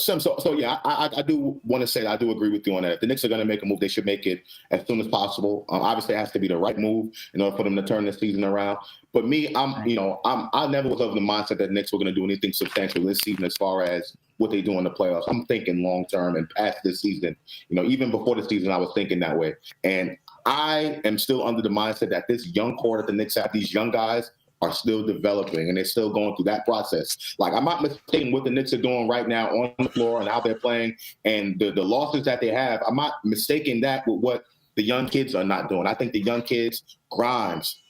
yeah, I do want to say that I do agree with you on that. If the Knicks are going to make a move, they should make it as soon as possible. Obviously, it has to be the right move in order for them to turn the season around. But me, I never was of the mindset that the Knicks were going to do anything substantial this season as far as what they do in the playoffs. I'm thinking long term and past this season. Even before the season, I was thinking that way. And I am still under the mindset that this young core that the Knicks have, these young guys, are still developing and they're still going through that process. Like, I'm not mistaken what the Knicks are doing right now on the floor and how they're playing and the losses that they have. I'm not mistaking that with what the young kids are not doing. I think the young kids, Grimes,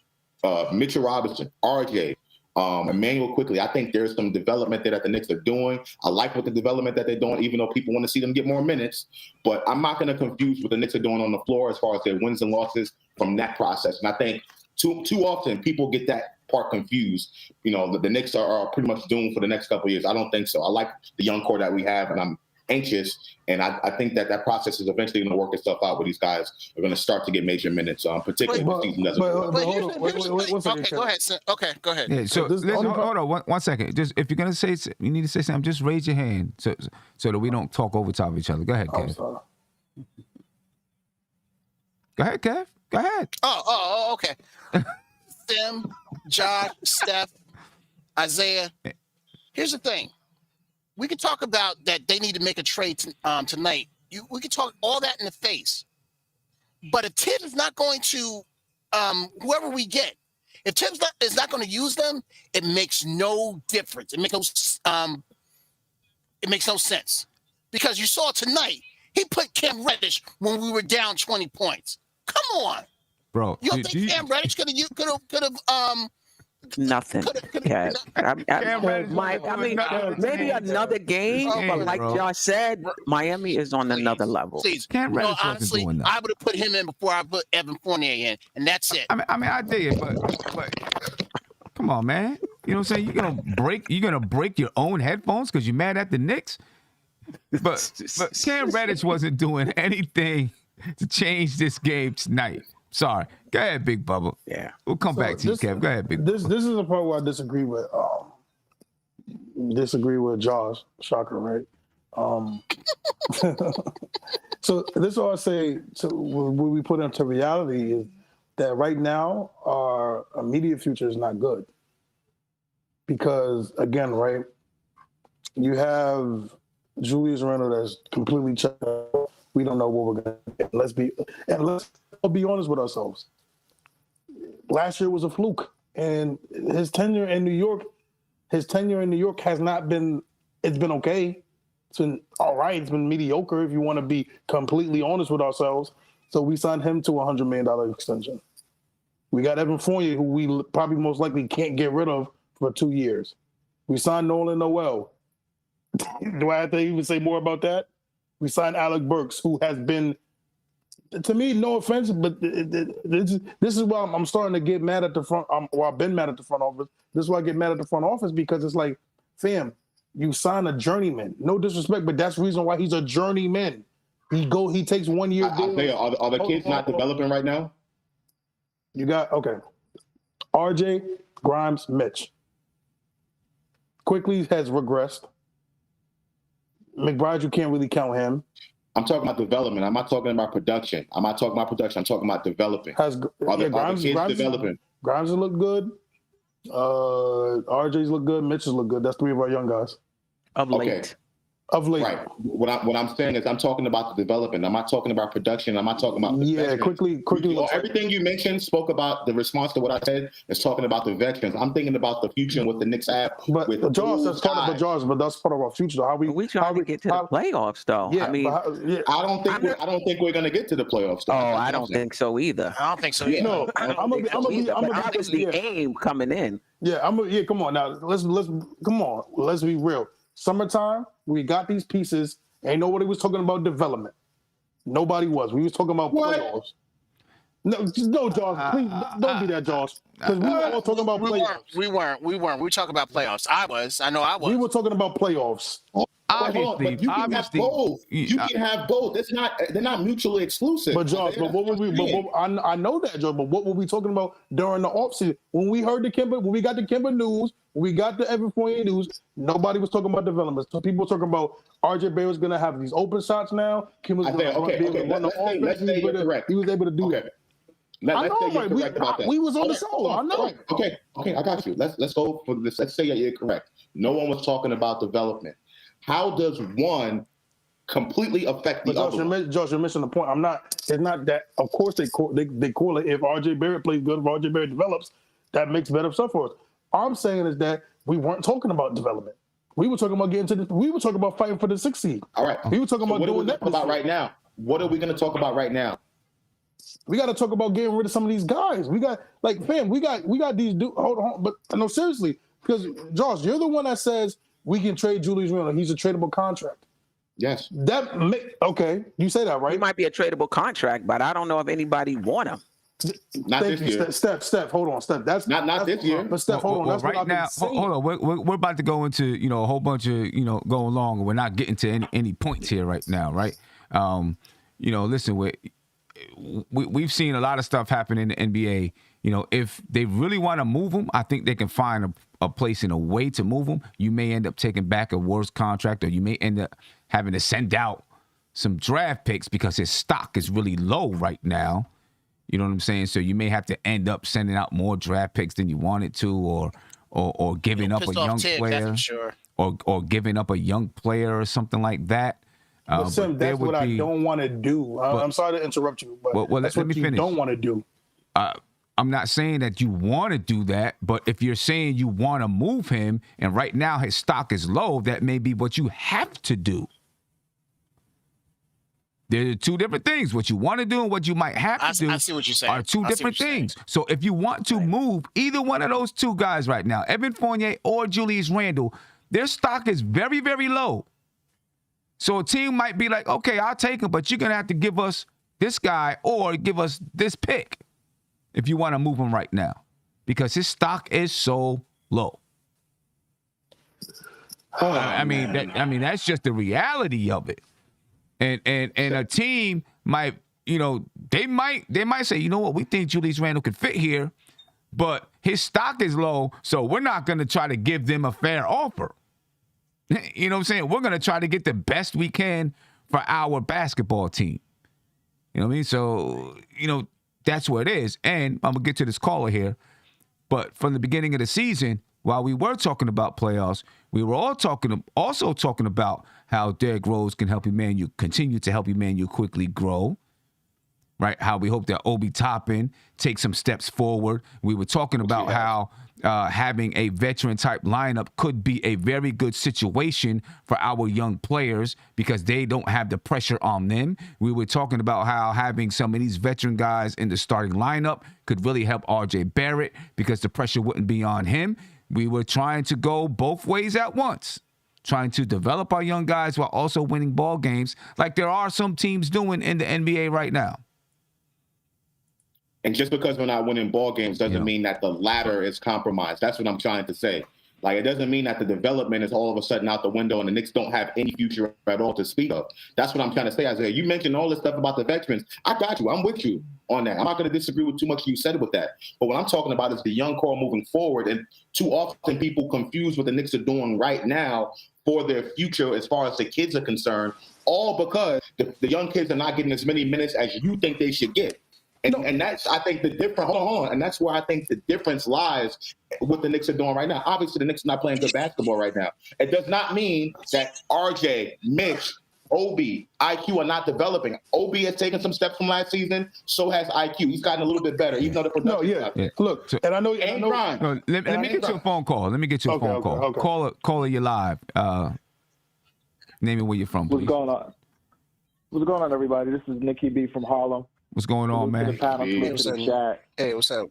Mitchell Robinson, RJ, Emmanuel Quickly, I think there's some development there that the Knicks are doing. I like what the development that they're doing, even though people want to see them get more minutes. But I'm not going to confuse what the Knicks are doing on the floor as far as their wins and losses from that process. And I think too often people get that part confused. The Knicks are pretty much doomed for the next couple of years. I don't think so. I like the young core that we have, and I'm anxious. And I think that process is eventually going to work itself out where these guys are going to start to get major minutes, particularly if the season doesn't work. Okay, go ahead. Okay, go ahead. Yeah, so hold on one second. Just if you're going to say you need to say something, just raise your hand so that we don't talk over top of each other. Go ahead, Kev. Go ahead, Kev. Go ahead. Oh, okay. Tim, Josh, Steph, Isaiah. Here's the thing. We could talk about that they need to make a trade tonight. We could talk all that in the face. But if Tibbs is not going to, whoever we get, if Tibbs is not going to use them, it makes no difference. It makes no sense. Because you saw tonight, he put Cam Reddish when we were down 20 points. Come on. Bro, You don't think Cam Reddish could have Nothing. Yeah. Maybe another game, but like Josh said, Miami is on another level. Please. Cam Reddish wasn't honestly, doing that. I would have put him in before I put Evan Fournier in, and that's it. I dig it, but come on, man. You know what I'm saying? You're gonna break your own headphones because you're mad at the Knicks. But Cam Reddish wasn't doing anything to change this game tonight. Sorry. Go ahead, Big Bubba. Yeah. We'll come back to you, Kev. Go ahead, Big Bubba. This is the part where I disagree with Josh. Shocker, right? So this is all I say. So what we put into reality is that right now our immediate future is not good because again, right? You have Julius Randle that's completely checked out. We don't know what we're gonna get. Let's be honest with ourselves. Last year was a fluke, and his tenure in New York has not been. It's been okay. It's been all right. It's been mediocre, if you want to be completely honest with ourselves. So we signed him to a $100 million extension. We got Evan Fournier, who we probably most likely can't get rid of for 2 years. We signed Nolan Noel. Do I have to even say more about that? We signed Alec Burks, who has been, to me, no offense, but this is why I'm starting to get mad at the front. I've been mad at the front office. This is why I get mad at the front office because it's like, fam, you sign a journeyman. No disrespect, but that's the reason why he's a journeyman. He takes 1 year. Are the kids not developing right now? You got RJ, Grimes, Mitch. Quickly has regressed. McBride, you can't really count him. I'm talking about development. I'm not talking about production. I'm not talking about production. I'm talking about developing. Are the kids developing? Grimes look good. RJ's look good. Mitch's look good. That's 3 of our young guys. Of late. Right. What I'm saying is I'm talking about the development. I'm not talking about production. I'm not talking about the veterans. Quickly. Everything you mentioned spoke about the response to what I said is talking about the veterans. I'm thinking about the future and what the Knicks have. But that's part of our future. We trying to get to the playoffs, though. Yeah, I don't think we're going to get to the playoffs. Though. I don't think so either. I don't think so either. No, that was the aim coming in. Yeah, come on now. Let's be real. Summertime, we got these pieces. Ain't nobody was talking about development. Nobody was. We was talking about playoffs. No, Josh, please don't be that, Josh. Because we were all talking about playoffs. We weren't. We were talking about playoffs. I know I was. We were talking about playoffs. Obviously, but you can have both. You can have both. They're not mutually exclusive. But Josh, I know that, Josh. But what were we talking about during the offseason? When we got the Kemba news, we got the Evan Fournier news. Nobody was talking about development. So people were talking about RJ Barrett's going to have these open shots now. Kimba's going to run the offense. Let's say you're correct. He was able to do that. Let's say you're correct about that. We was on the show. I know. Okay, I got you. Let's go for this. Let's say you're correct. No one was talking about development. How does one completely affect the other? Josh, you're missing the point. It's not that. Of course, they correlate. If RJ Barrett plays good, if RJ Barrett develops, that makes better stuff for us. All I'm saying is that we weren't talking about development. We were talking about we were talking about fighting for the 6th seed. All right. We were talking about doing that. About right now. What are we going to talk about right now? We got to talk about getting rid of some of these guys. We got we got these dudes. Hold on, but no, seriously, because Josh, you're the one that says we can trade Julius Randle. He's a tradable contract. Yes. Okay, you say that, right? He might be a tradable contract, but I don't know if anybody want him. Not this year. Steph, hold on, Steph. That's not this year. But Steph, hold on. That's right now. Hold on. We're about to go into a whole bunch of going long, and we're not getting to any points here right now, right? Listen, we've seen a lot of stuff happen in the NBA. If they really want to move him, I think they can find a place and a way to move him. You may end up taking back a worse contract, or you may end up having to send out some draft picks because his stock is really low right now. You know what I'm saying? So you may have to end up sending out more draft picks than you wanted to, or giving up a young player, or giving up a young player or something like that. Listen, that's what I don't want to do. I'm sorry to interrupt you, but that's what you don't want to do. I'm not saying that you want to do that, but if you're saying you want to move him, and right now his stock is low, that may be what you have to do. They're two different things. What you want to do and what you might have to do I see what you're saying. are two different things. So if you want to move either one of those two guys right now, Evan Fournier or Julius Randle, their stock is very, very low. So a team might be like, okay, I'll take him, but you're going to have to give us this guy or give us this pick if you want to move him right now because his stock is so low. I mean, that's just the reality of it. And a team might, they might say, you know what, we think Julius Randle could fit here, but his stock is low, so we're not going to try to give them a fair offer. You know what I'm saying? We're going to try to get the best we can for our basketball team. You know what I mean? So, that's what it is. And I'm going to get to this caller here, but from the beginning of the season, while we were talking about playoffs, we were also talking about how Derrick Rose can continue to help Emmanuel quickly grow, right? How we hope that Obi Toppin takes some steps forward. We were talking about how having a veteran-type lineup could be a very good situation for our young players because they don't have the pressure on them. We were talking about how having some of these veteran guys in the starting lineup could really help R.J. Barrett because the pressure wouldn't be on him. We were trying to go both ways at once, trying to develop our young guys while also winning ball games like there are some teams doing in the NBA right now. And just because we're not winning ball games doesn't mean that the ladder is compromised. That's what I'm trying to say. Like, it doesn't mean that the development is all of a sudden out the window and the Knicks don't have any future at all to speak of. That's what I'm trying to say, Isaiah. You mentioned all this stuff about the veterans. I got you. I'm with you on that. I'm not going to disagree with too much you said with that. But what I'm talking about is the young core moving forward. And too often people confuse what the Knicks are doing right now for their future as far as the kids are concerned, all because the young kids are not getting as many minutes as you think they should get. And that's, I think, the difference. Hold on. And that's where I think the difference lies with what the Knicks are doing right now. Obviously, the Knicks are not playing good basketball right now. It does not mean that RJ, Mitch, Obi, IQ are not developing. Obi has taken some steps from last season. So has IQ. He's gotten a little bit better, even though the production. Look, and I know. Let me get you a phone call. Okay. Caller, you live. Name me where you're from, please. What's going on, everybody? This is Nikki B from Harlem. What's going on, man? Hey, what's up?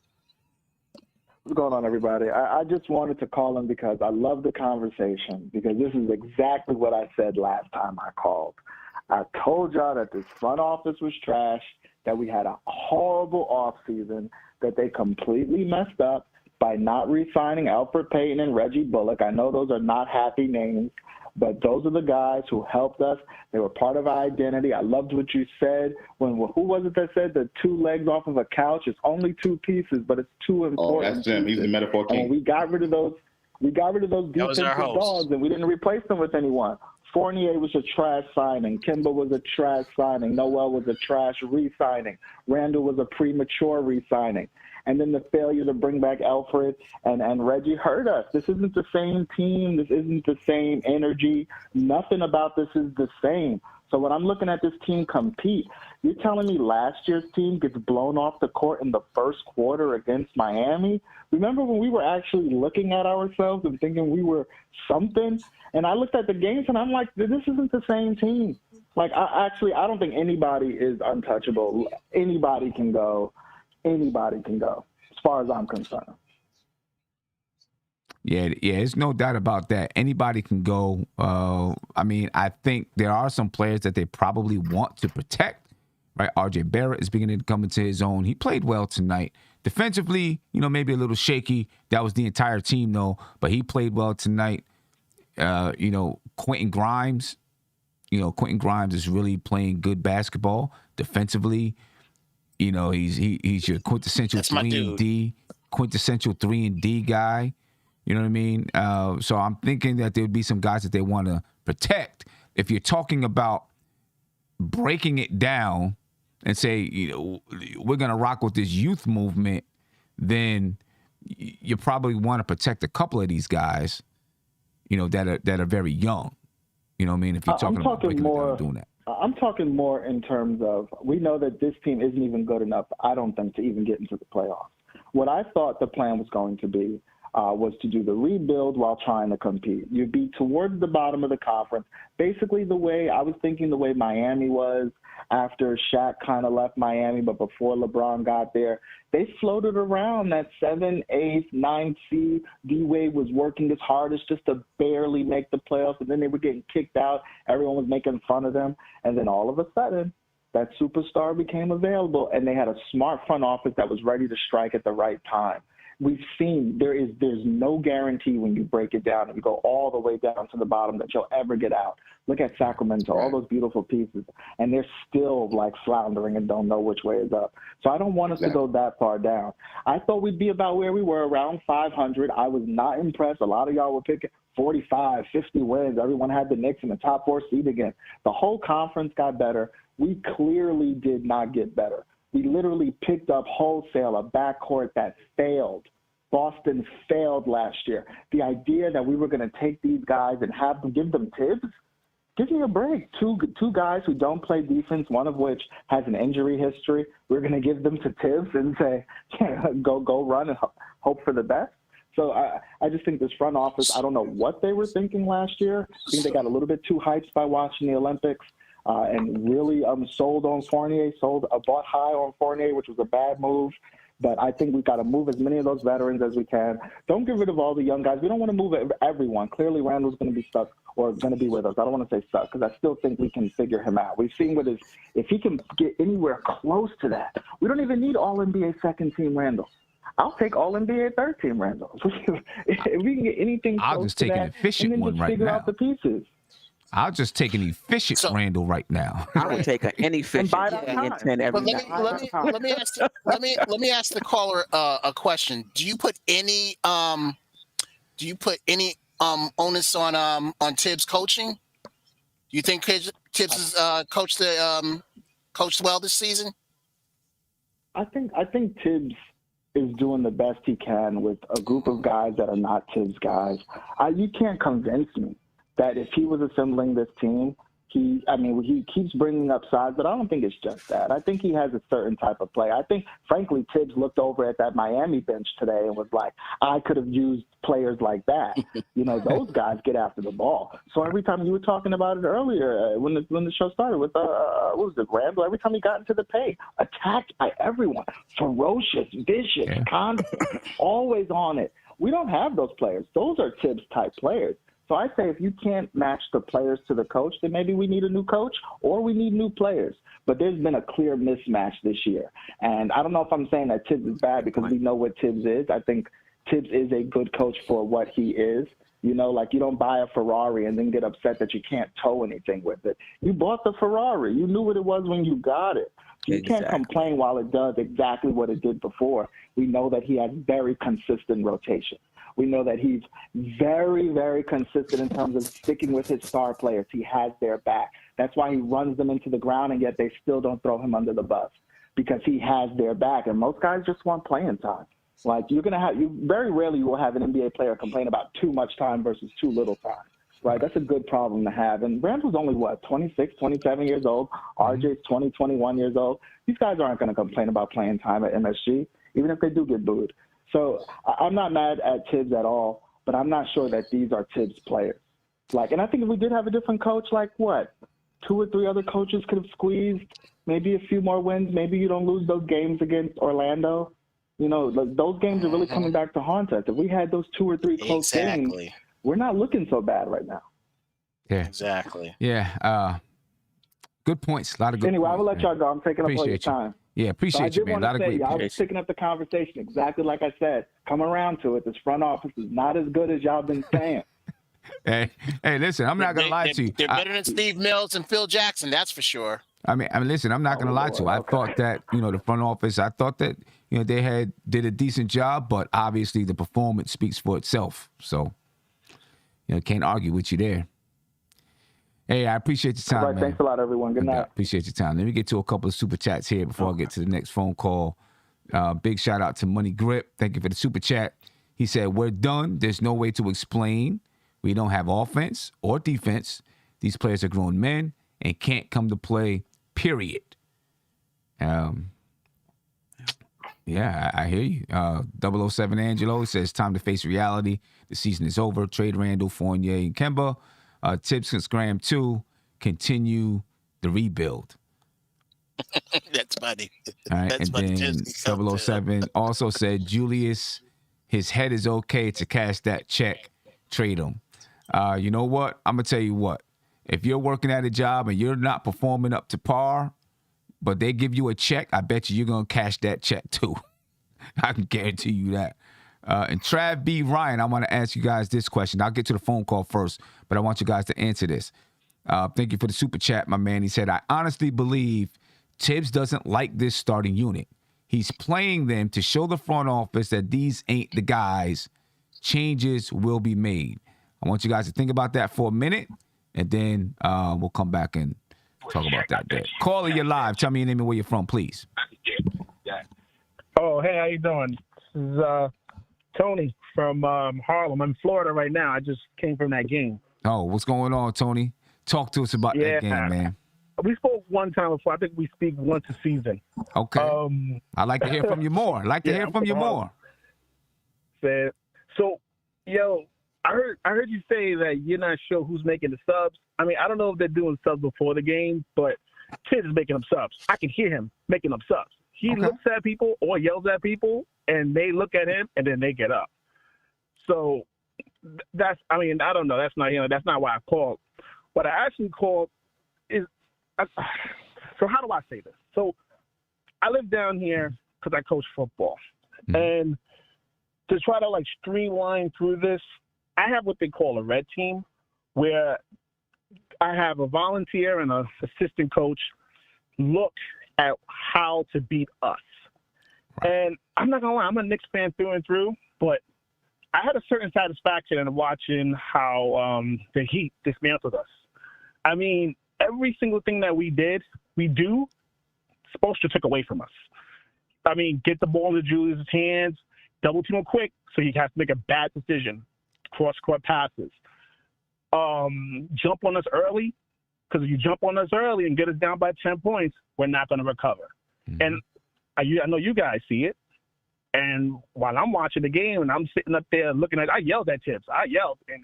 What's going on, everybody? I just wanted to call in because I love the conversation because this is exactly what I said last time I called. I told y'all that this front office was trash, that we had a horrible offseason, that they completely messed up by not re-signing Alfred Payton and Reggie Bullock. I know those are not happy names, but those are the guys who helped us. They were part of our identity. I loved what you said. Who was it that said the two legs off of a couch? It's only two pieces, but it's two important. Oh, that's him. He's the metaphor king. And we got rid of those defensive dogs, and we didn't replace them with anyone. Fournier was a trash signing. Kimba was a trash signing. Noel was a trash re-signing. Randall was a premature re-signing. And then the failure to bring back Alfred and Reggie hurt us. This isn't the same team. This isn't the same energy. Nothing about this is the same. So when I'm looking at this team compete, you're telling me last year's team gets blown off the court in the first quarter against Miami? Remember when we were actually looking at ourselves and thinking we were something? And I looked at the games and I'm like, this isn't the same team. Like, I don't think anybody is untouchable. Anybody can go. Anybody can go, as far as I'm concerned. Yeah, there's no doubt about that. Anybody can go. I mean, I think there are some players that they probably want to protect, right? R.J. Barrett is beginning to come into his own. He played well tonight. Defensively, maybe a little shaky. That was the entire team, though. But he played well tonight. Quentin Grimes. Quentin Grimes is really playing good basketball defensively. He's your quintessential 3-and-D, quintessential 3-and-D guy. You know what I mean? So I'm thinking that there would be some guys that they want to protect. If you're talking about breaking it down and say, we're going to rock with this youth movement, then you probably want to protect a couple of these guys, that are very young. You know what I mean? If you're talking about breaking it down and doing that. I'm talking more in terms of, we know that this team isn't even good enough, I don't think, to even get into the playoffs. What I thought the plan was going to be, was to do the rebuild while trying to compete. You'd be towards the bottom of the conference. Basically the way Miami was after Shaq kind of left Miami, but before LeBron got there. They floated around that 7th, 8th, 9th seed. D-Wade was working his hardest just to barely make the playoffs, and then they were getting kicked out. Everyone was making fun of them. And then all of a sudden, that superstar became available, and they had a smart front office that was ready to strike at the right time. We've seen there's no guarantee when you break it down and you go all the way down to the bottom that you'll ever get out. Look at Sacramento, all those beautiful pieces, and they're still like floundering and don't know which way is up. So I don't want us to go that far down. I thought we'd be about where we were, around 500. I was not impressed. A lot of y'all were picking 45, 50 wins. Everyone had the Knicks in the top 4 seed again. The whole conference got better. We clearly did not get better. We literally picked up wholesale a backcourt that failed. Boston failed last year. The idea that we were going to take these guys and have them, give them Tibbs, give me a break. Two guys who don't play defense, one of which has an injury history. We're going to give them to Tibbs and say, go run and hope for the best. So I just think this front office, I don't know what they were thinking last year. I think they got a little bit too hyped by watching the Olympics. And really sold on Fournier, bought high on Fournier, which was a bad move. But I think we've got to move as many of those veterans as we can. Don't get rid of all the young guys. We don't want to move everyone. Clearly, Randall's going to be stuck or going to be with us. I don't want to say stuck because I still think we can figure him out. We've seen if he can get anywhere close to that, we don't even need All-NBA second-team Randall. I'll take All-NBA third-team Randall. If we can get anything close I'll just take an efficient one right figure now. out the pieces. I'll just take an efficient Randall right now. I would take an inefficient and 10 every But let me ask the caller a question. Do you put any onus on Tibbs coaching? Do you think Tibbs has coached well this season? I think Tibbs is doing the best he can with a group of guys that are not Tibbs guys. You can't convince me that if he was assembling this team, he keeps bringing up size, but I don't think it's just that. I think he has a certain type of play. I think, frankly, Tibbs looked over at that Miami bench today and was like, I could have used players like that. Those guys get after the ball. So every time you were talking about it earlier when the show started with, what was it, Randall? Every time he got into the paint, attacked by everyone, ferocious, vicious, constant, always on it. We don't have those players. Those are Tibbs-type players. So I say if you can't match the players to the coach, then maybe we need a new coach or we need new players. But there's been a clear mismatch this year. And I don't know if I'm saying that Tibbs is bad because we know what Tibbs is. I think Tibbs is a good coach for what he is. You don't buy a Ferrari and then get upset that you can't tow anything with it. You bought the Ferrari. You knew what it was when you got it. You can't complain while it does exactly what it did before. We know that he has very consistent rotation. We know that he's very, very consistent in terms of sticking with his star players. He has their back. That's why he runs them into the ground, and yet they still don't throw him under the bus because he has their back. And most guys just want playing time. Like you very rarely will have an NBA player complain about too much time versus too little time. Right? That's a good problem to have. And Randall's only, 26, 27 years old. RJ's 20, 21 years old. These guys aren't going to complain about playing time at MSG, even if they do get booed. So I'm not mad at Tibbs at all, but I'm not sure that these are Tibbs players. And I think if we did have a different coach, 2 or 3 other coaches could have squeezed maybe a few more wins. Maybe you don't lose those games against Orlando. Those games are really coming back to haunt us. If we had those 2 or 3 close games, we're not looking so bad right now. Yeah. Exactly. Yeah. Good points. A lot of good points. I will let y'all go. I'm taking up all your time. Yeah, appreciate you, man. A lot of great y'all was picking up the conversation exactly like I said. Come around to it. This front office is not as good as y'all been saying. Hey, listen, I'm not going to lie to you. They're better than Steve Mills and Phil Jackson, that's for sure. I mean, listen, I'm not going to lie to you. I thought that, the front office, I thought that, they did a decent job, but obviously the performance speaks for itself. So, can't argue with you there. Hey, I appreciate your time, man. Thanks a lot, everyone. Good night. Appreciate your time. Let me get to a couple of super chats here before I get to the next phone call. Big shout out to Money Grip. Thank you for the super chat. He said, we're done. There's no way to explain. We don't have offense or defense. These players are grown men and can't come to play, period. Yeah, I hear you. 007 Angelo says, time to face reality. The season is over. Trade Randall, Fournier, and Kemba. Tips and Graham, too. Continue the rebuild. That's funny. All right. That's And funny. then 007 also said, Julius, his head is okay to cash that check. Trade him. You know what? I'm going to tell you what. If you're working at a job and you're not performing up to par, but they give you a check, I bet you're going to cash that check too. I can guarantee you that. And Trav B. Ryan, I want to ask you guys this question. I'll get to the phone call first, but I want you guys to answer this. Thank you for the super chat, my man. He said, I honestly believe Tibbs doesn't like this starting unit. He's playing them to show the front office that these ain't the guys. Changes will be made. I want you guys to think about that for a minute, and then we'll come back and talk about that. Caller, you're live. Tell me your name and where you're from, please. Oh, hey, how you doing? This is Tony from Harlem. I'm in Florida right now. I just came from that game. Oh, what's going on, Tony? Talk to us about that game, man. We spoke one time before. I think we speak once a season. Okay. I'd like to hear from you more. So, yo, I heard you say that you're not sure who's making the subs. I mean, I don't know if they're doing subs before the game, but Tibbs is making them subs. I can hear him making them subs. He looks at people or yells at people, and they look at him, and then they get up. So I don't know. That's not, that's not why I called. What I actually called is, so how do I say this? So I live down here because I coach football. Mm-hmm. And to try to streamline through this, I have what they call a red team, where I have a volunteer and an assistant coach look at how to beat us. And I'm not going to lie, I'm a Knicks fan through and through, but I had a certain satisfaction in watching how the Heat dismantled us. I mean, every single thing that we do, Spoelstra took away from us. I mean, get the ball into Julius' hands, double team him quick so he has to make a bad decision, cross-court passes. Jump on us early, because if you jump on us early and get us down by 10 points, we're not going to recover. Mm-hmm. And I know you guys see it. And while I'm watching the game and I'm sitting up there looking I yelled at Tibbs. I yelled, and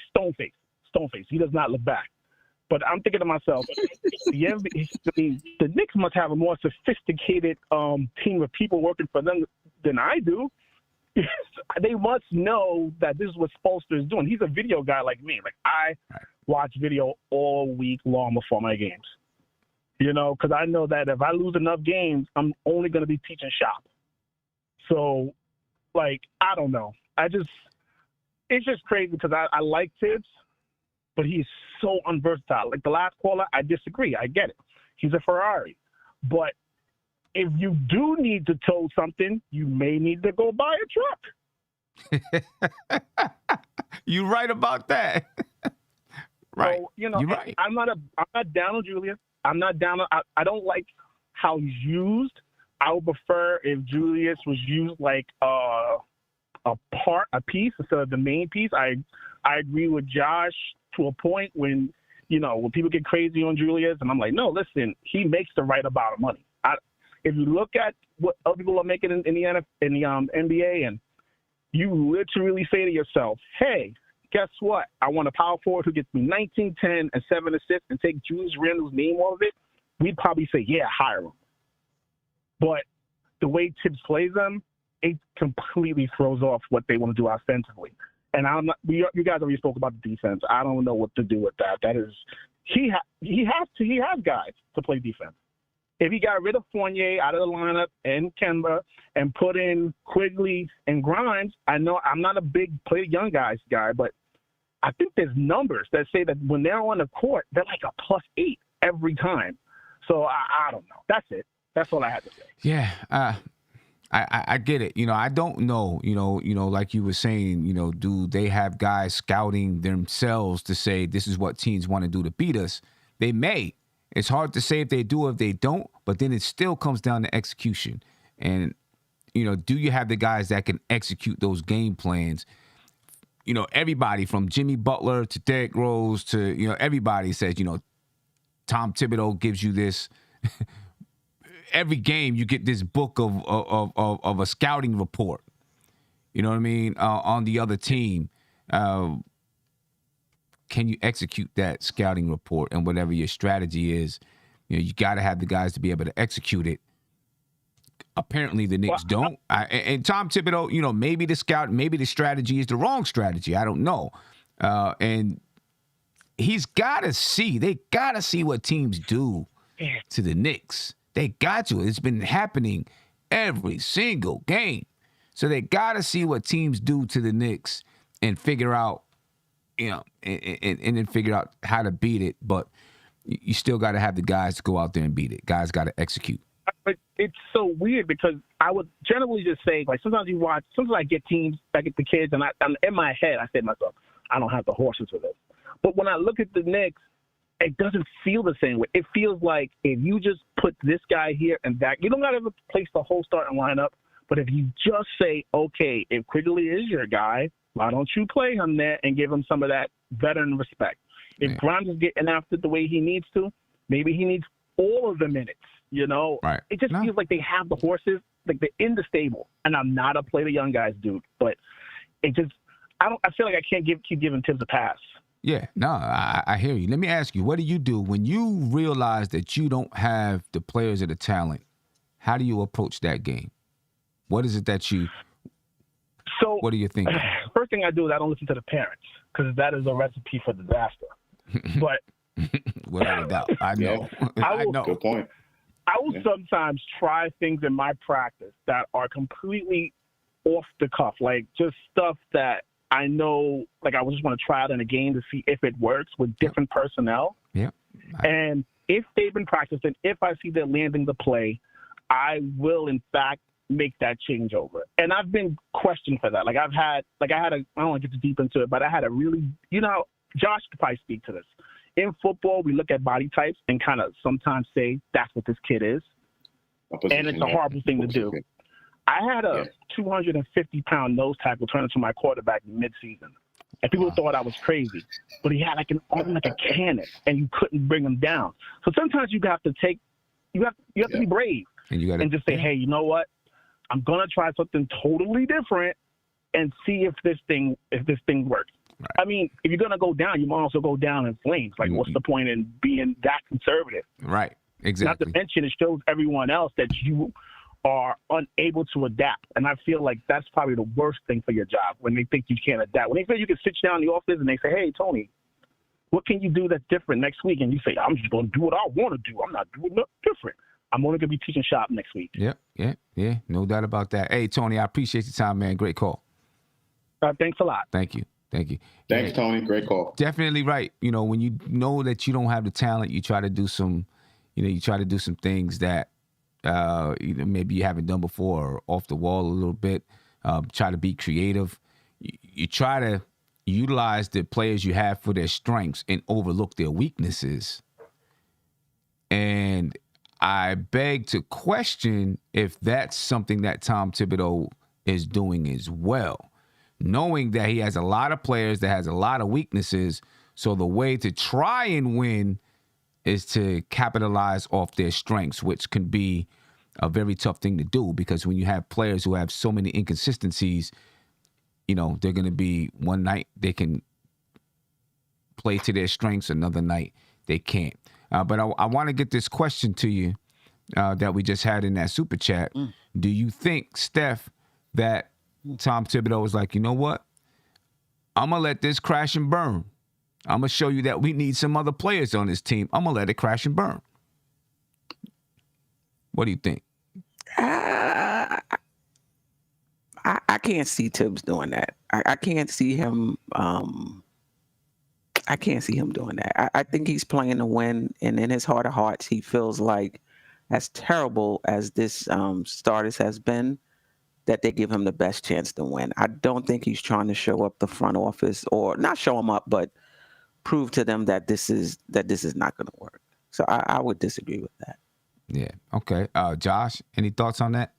stone face. He does not look back. But I'm thinking to myself, the Knicks must have a more sophisticated team of people working for them than I do. They must know that this is what Spoelstra is doing. He's a video guy like me. I watch video all week long before my games. Because I know that if I lose enough games, I'm only going to be teaching shop. So, I don't know. It's just crazy because I like Tibbs, but he's so unversatile. Like the last caller, I disagree. I get it. He's a Ferrari. But if you do need to tow something, you may need to go buy a truck. You're right about that. Right. So, You're right. I'm not down on Julius. I'm not down on, I don't like how he's used. I would prefer if Julius was used like a piece instead of the main piece. I agree with Josh to a point when people get crazy on Julius, and I'm like, no, listen, he makes the right amount of money. If you look at what other people are making in the NBA, and you literally say to yourself, hey, guess what? I want a power forward who gets me 19, 10, and 7 assists and take Julius Randle's name off of it, we'd probably say, yeah, hire him. But the way Tibbs plays them, it completely throws off what they want to do offensively. And you guys already spoke about the defense. I don't know what to do with that. That is, he has guys to play defense. If he got rid of Fournier out of the lineup and Kemba and put in Quigley and Grimes, I know I'm not a big play young guys guy, but I think there's numbers that say that when they're on the court, they're like a +8 every time. So I don't know. That's it. That's all I had to say. Yeah, I get it. I don't know. Like you were saying. Do they have guys scouting themselves to say this is what teams want to do to beat us? They may. It's hard to say if they do or if they don't. But then it still comes down to execution. And do you have the guys that can execute those game plans? Everybody from Jimmy Butler to Derrick Rose to everybody says Tom Thibodeau gives you this. every game you get this book of a scouting report. You know what I mean? On the other team. Can you execute that scouting report and whatever your strategy is? You got to have the guys to be able to execute it. Apparently, the Knicks don't. And Tom Thibodeau, maybe the strategy is the wrong strategy. I don't know. And he's got to see. They got to see what teams do to the Knicks. They got to. It's been happening every single game. So they got to see what teams do to the Knicks and figure out, and then figure out how to beat it. But you still got to have the guys to go out there and beat it. Guys got to execute. But it's so weird because I would generally just say, like, sometimes I get teams, I get the kids, and I'm in my head, I say to myself, I don't have the horses for this. But when I look at the Knicks, it doesn't feel the same way. It feels like if you just put this guy here and that, you don't got to place the whole starting lineup. But if you just say, okay, if Quigley is your guy, why don't you play him there and give him some of that veteran respect? If Grimes is getting after the way he needs to, maybe he needs all of the minutes, Right. It just feels like they have the horses, like they're in the stable. And I'm not a play the young guys dude, but I feel like I can't keep giving Tibbs a pass. Yeah, no, I hear you. Let me ask you, what do you do when you realize that you don't have the players or the talent? How do you approach that game? What is it that what are you thinking? First thing I do is I don't listen to the parents because that is a recipe for disaster. But without a doubt, I know. I know. Good point. I will sometimes try things in my practice that are completely off the cuff, like just stuff that I know, like I just want to try out in a game to see if it works with different personnel. Yeah. And if they've been practicing, if I see they're landing the play, I will in fact make that changeover. And I've been questioned for that. I don't want to get too deep into it, but I had a really, Josh could probably speak to this. In football, we look at body types and kind of sometimes say that's what this kid is. And it's a horrible thing to do. I had a 250-pound nose tackle turn into my quarterback midseason. And people thought I was crazy. But he had like an arm like a cannon, and you couldn't bring him down. So sometimes you have to be brave and just say, hey, you know what? I'm going to try something totally different and see if this thing works. Right. I mean, if you're going to go down, you might also go down in flames. Like, what's the point in being that conservative? Right, exactly. Not to mention, it shows everyone else that you are unable to adapt. And I feel like that's probably the worst thing for your job, when they think you can't adapt. When they think you can sit down in the office and they say, hey, Tony, what can you do that's different next week? And you say, I'm just going to do what I want to do. I'm not doing nothing different. I'm only going to be teaching shop next week. Yeah. No doubt about that. Hey, Tony, I appreciate your time, man. Great call. Thanks a lot. Thank you. Thanks, Tony. Great call. Definitely right. When you know that you don't have the talent, you try to do some, things that, maybe you haven't done before, or off the wall a little bit. Try to be creative. You try to utilize the players you have for their strengths and overlook their weaknesses. And I beg to question if that's something that Tom Thibodeau is doing as well, knowing that he has a lot of players that has a lot of weaknesses. So the way to try and win is to capitalize off their strengths, which can be a very tough thing to do, because when you have players who have so many inconsistencies, they're going to be one night they can play to their strengths, another night they can't. But I want to get this question to you that we just had in that super chat. Do you think, Steph, that Tom Thibodeau was like, you know what? I'm going to let this crash and burn. I'm going to show you that we need some other players on this team. I'm going to let it crash and burn. What do you think? I can't see Tibbs doing that. I can't see him. I can't see him doing that. I think he's playing to win, and in his heart of hearts, he feels like, as terrible as this Stardust has been, that they give him the best chance to win. I don't think he's trying to show up the front office, or not show them up, but prove to them that this is not going to work. So I would disagree with that. Yeah. Okay. Josh, any thoughts on that?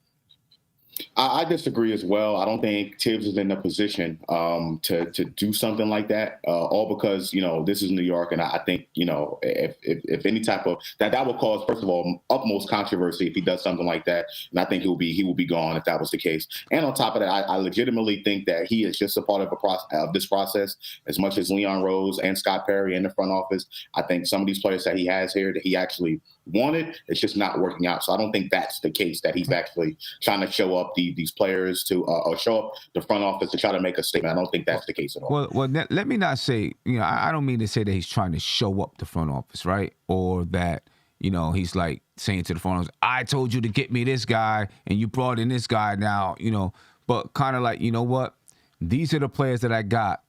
I disagree as well. I don't think Tibbs is in a position to do something like that. All because this is New York, and I think if any type of that will cause, first of all, utmost controversy if he does something like that, and I think he will be gone if that was the case. And on top of that, I legitimately think that he is just a part of this process as much as Leon Rose and Scott Perry in the front office. I think some of these players that he has here that he actually wanted, it's just not working out. So I don't think that's the case, that he's actually trying to show up these players to or show up the front office to try to make a statement. I don't think that's the case at all. Well, let me not say, I don't mean to say that he's trying to show up the front office, right? Or that, he's like saying to the front office, I told you to get me this guy and you brought in this guy now, but kind of like, you know what? These are the players that I got.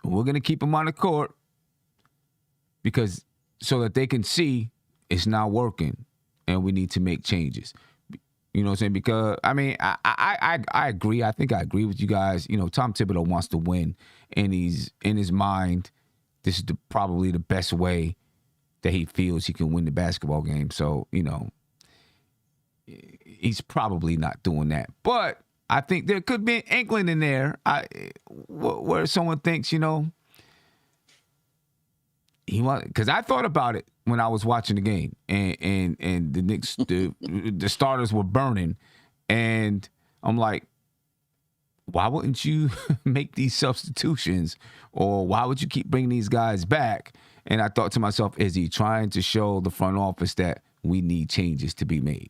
We're going to keep them on the court because so that they can see it's not working and we need to make changes. You know what I'm saying? Because, I agree. I think I agree with you guys. Tom Thibodeau wants to win, and he's in his mind, this is probably the best way that he feels he can win the basketball game. So, he's probably not doing that. But I think there could be an inkling in there where someone thinks, because I thought about it when I was watching the game, and the Knicks, the starters were burning, and I'm like, why wouldn't you make these substitutions, or why would you keep bringing these guys back? And I thought to myself, is he trying to show the front office that we need changes to be made?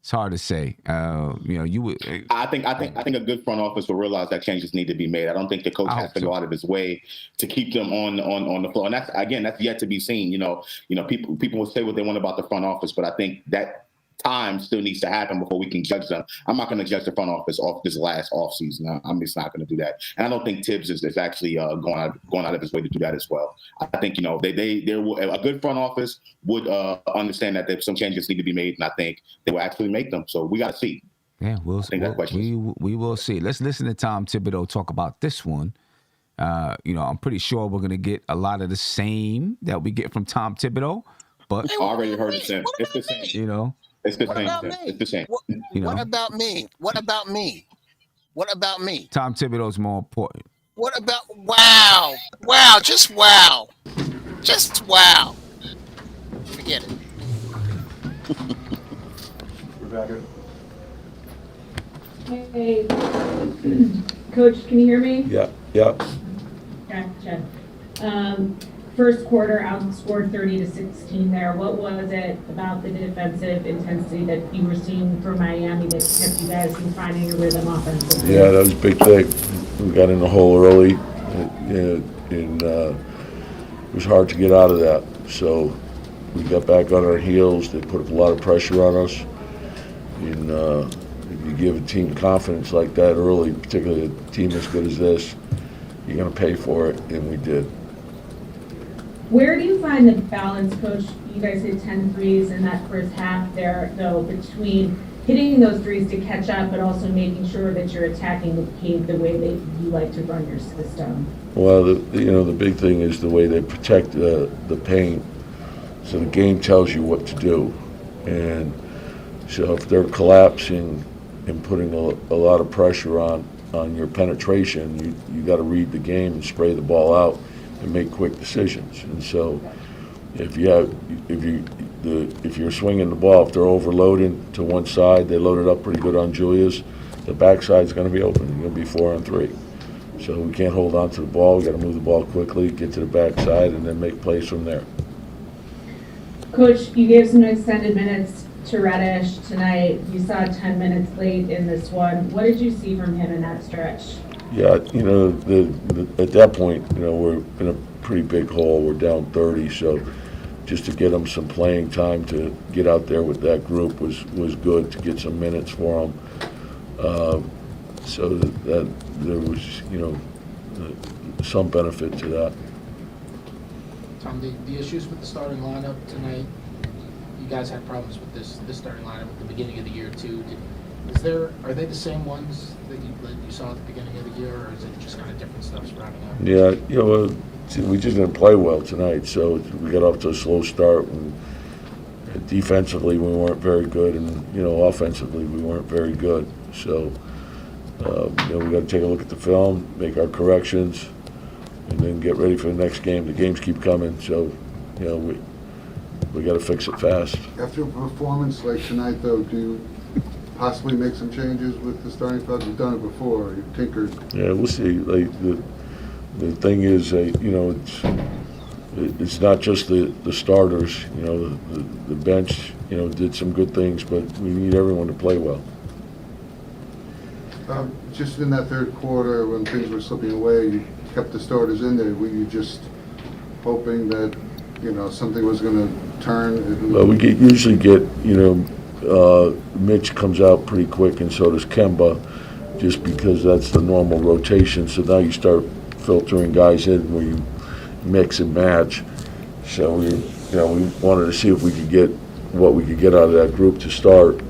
It's hard to say. You would. I think a good front office will realize that changes need to be made. I don't think the coach has to go out of his way to keep them on the floor. And that's yet to be seen. People will say what they want about the front office, but I think that time still needs to happen before we can judge them. I'm not going to judge the front office off this last offseason. I'm just not going to do that. And I don't think Tibbs is actually going out of his way to do that as well. I think a good front office would understand that some changes need to be made, and I think they will actually make them. So we got to see. Yeah, we will see. Let's listen to Tom Thibodeau talk about this one. I'm pretty sure we're going to get a lot of the same that we get from Tom Thibodeau. But I already heard it. It's the same. It's the same. It's the same. What about me? What about me? What about me? Tom Thibodeau's more important. What about wow? Wow, just wow. Just wow. Forget it. Rebecca. Hey, Coach, can you hear me? Yeah. Gotcha. First quarter outscored 30-16 there. What was it about the defensive intensity that you were seeing from Miami that kept you guys from finding a rhythm offensively? Yeah, that was a big thing. We got in the hole early, and it was hard to get out of that. So we got back on our heels. They put a lot of pressure on us. And if you give a team confidence like that early, particularly a team as good as this, you're going to pay for it, and we did. Where do you find the balance, Coach? You guys hit 10 threes in that first half there, though, between hitting those threes to catch up, but also making sure that you're attacking the paint the way that you like to run your system. Well, the big thing is the way they protect the paint, so the game tells you what to do. And so if they're collapsing and putting a lot of pressure on your penetration, you got to read the game and spray the ball out and make quick decisions. And so if you're swinging the ball, if they're overloading to one side, they load it up pretty good on Julius, the backside's going to be open. You're going to be 4-on-3. So we can't hold on to the ball. We got to move the ball quickly, get to the backside, and then make plays from there. Coach, you gave some extended minutes to Reddish tonight. You saw 10 minutes late in this one. What did you see from him in that stretch? Yeah, at that point, we're in a pretty big hole. We're down 30, so just to get him some playing time to get out there with that group was good, to get some minutes for him. So that there was, some benefit to that. Tom, the issues with the starting lineup tonight, you guys had problems with this starting lineup at the beginning of the year too. Are they the same ones that you saw at the beginning of the year, or is it just kind of different stuff sprouting up? Yeah, we just didn't play well tonight, so we got off to a slow start, defensively we weren't very good, and offensively we weren't very good. So we got to take a look at the film, make our corrections, and then get ready for the next game. The games keep coming, so we got to fix it fast. After a performance like tonight, though, do you possibly make some changes with the starting five? You've done it before. You've tinkered. Yeah, we'll see. Like the thing is, it's not just the starters. The bench, did some good things, but we need everyone to play well. Just in that third quarter, when things were slipping away, you kept the starters in there. Were you just hoping that something was going to turn? Well, we usually get Mitch comes out pretty quick, and so does Kemba, just because that's the normal rotation. So now you start filtering guys in where you mix and match. So we wanted to see if we could get what we could get out of that group to start,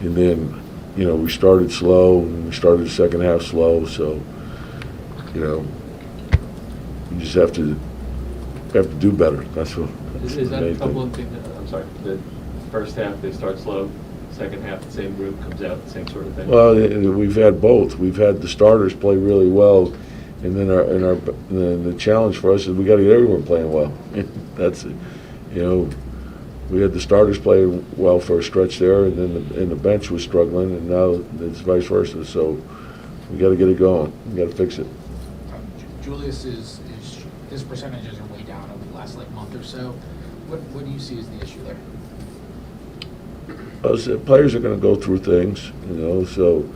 and then we started slow, and we started the second half slow. So you just have to do better. That's what. Is that a troubling thing? I'm sorry. The first half they start slow, second half the same group comes out, the same sort of thing. Well, we've had both. We've had the starters play really well, and then the challenge for us is we got to get everyone playing well. That's we had the starters play well for a stretch there, and then the bench was struggling, and now it's vice versa. So we got to get it going. We got to fix it. Julius his percentages are way down over the last month or so. What do you see as the issue there? So players are going to go through things, so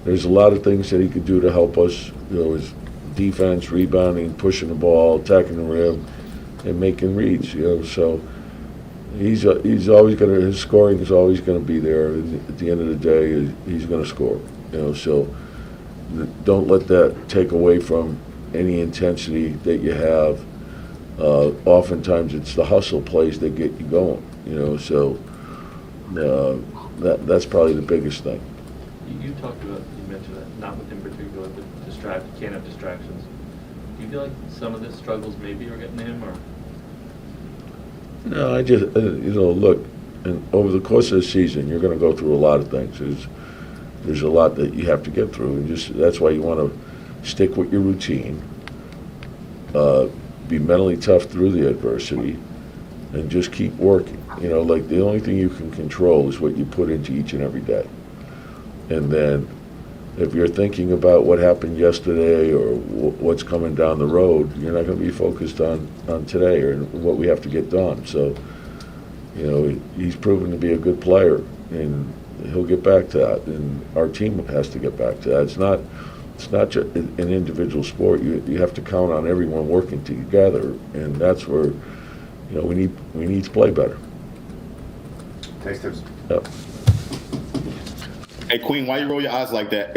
there's a lot of things that he could do to help us, his defense, rebounding, pushing the ball, attacking the rim, and making reads, so he's always going to, his scoring is always going to be there, and at the end of the day, he's going to score, so don't let that take away from any intensity that you have. Oftentimes it's the hustle plays that get you going, so that's probably the biggest thing. You mentioned that, not with him particularly, but you can't have distractions. Do you feel like some of the struggles maybe are getting to him, or? No, I just, look, and over the course of the season, you're going to go through a lot of things. There's a lot that you have to get through, and that's why you want to stick with your routine, be mentally tough through the adversity, and just keep working. The only thing you can control is what you put into each and every day. And then if you're thinking about what happened yesterday or what's coming down the road, you're not going to be focused on today or what we have to get done. So, he's proven to be a good player, and he'll get back to that, and our team has to get back to that. It's not just an individual sport. You have to count on everyone working together, and that's where we need to play better. Taste tips. Yep. Hey, Queen, why you roll your eyes like that?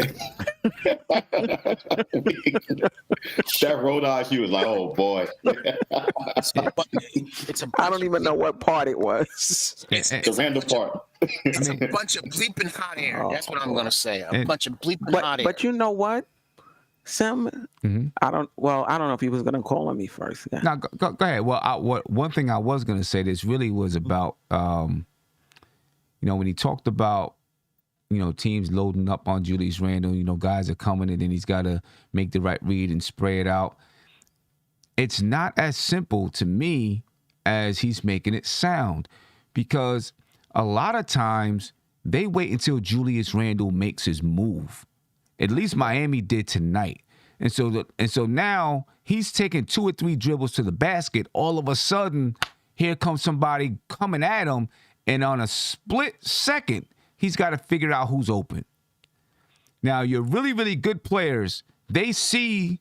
That rolled eyes, you was like, oh boy. I don't even know what part it was. It's the random part. It's a bunch of bleeping hot air. That's what I'm gonna say. A bunch of bleeping hot air. But you know what, Sim? Mm-hmm. I don't know if he was gonna call on me first. Yeah. No, go ahead. Well, one thing I was gonna say, this really was about, when he talked about, teams loading up on Julius Randle, guys are coming, and then he's got to make the right read and spray it out. It's not as simple to me as he's making it sound, because a lot of times they wait until Julius Randle makes his move. At least Miami did tonight. And so now he's taking 2 or 3 dribbles to the basket. All of a sudden, here comes somebody coming at him, and on a split second, he's got to figure out who's open. Now, your really, really good players, they study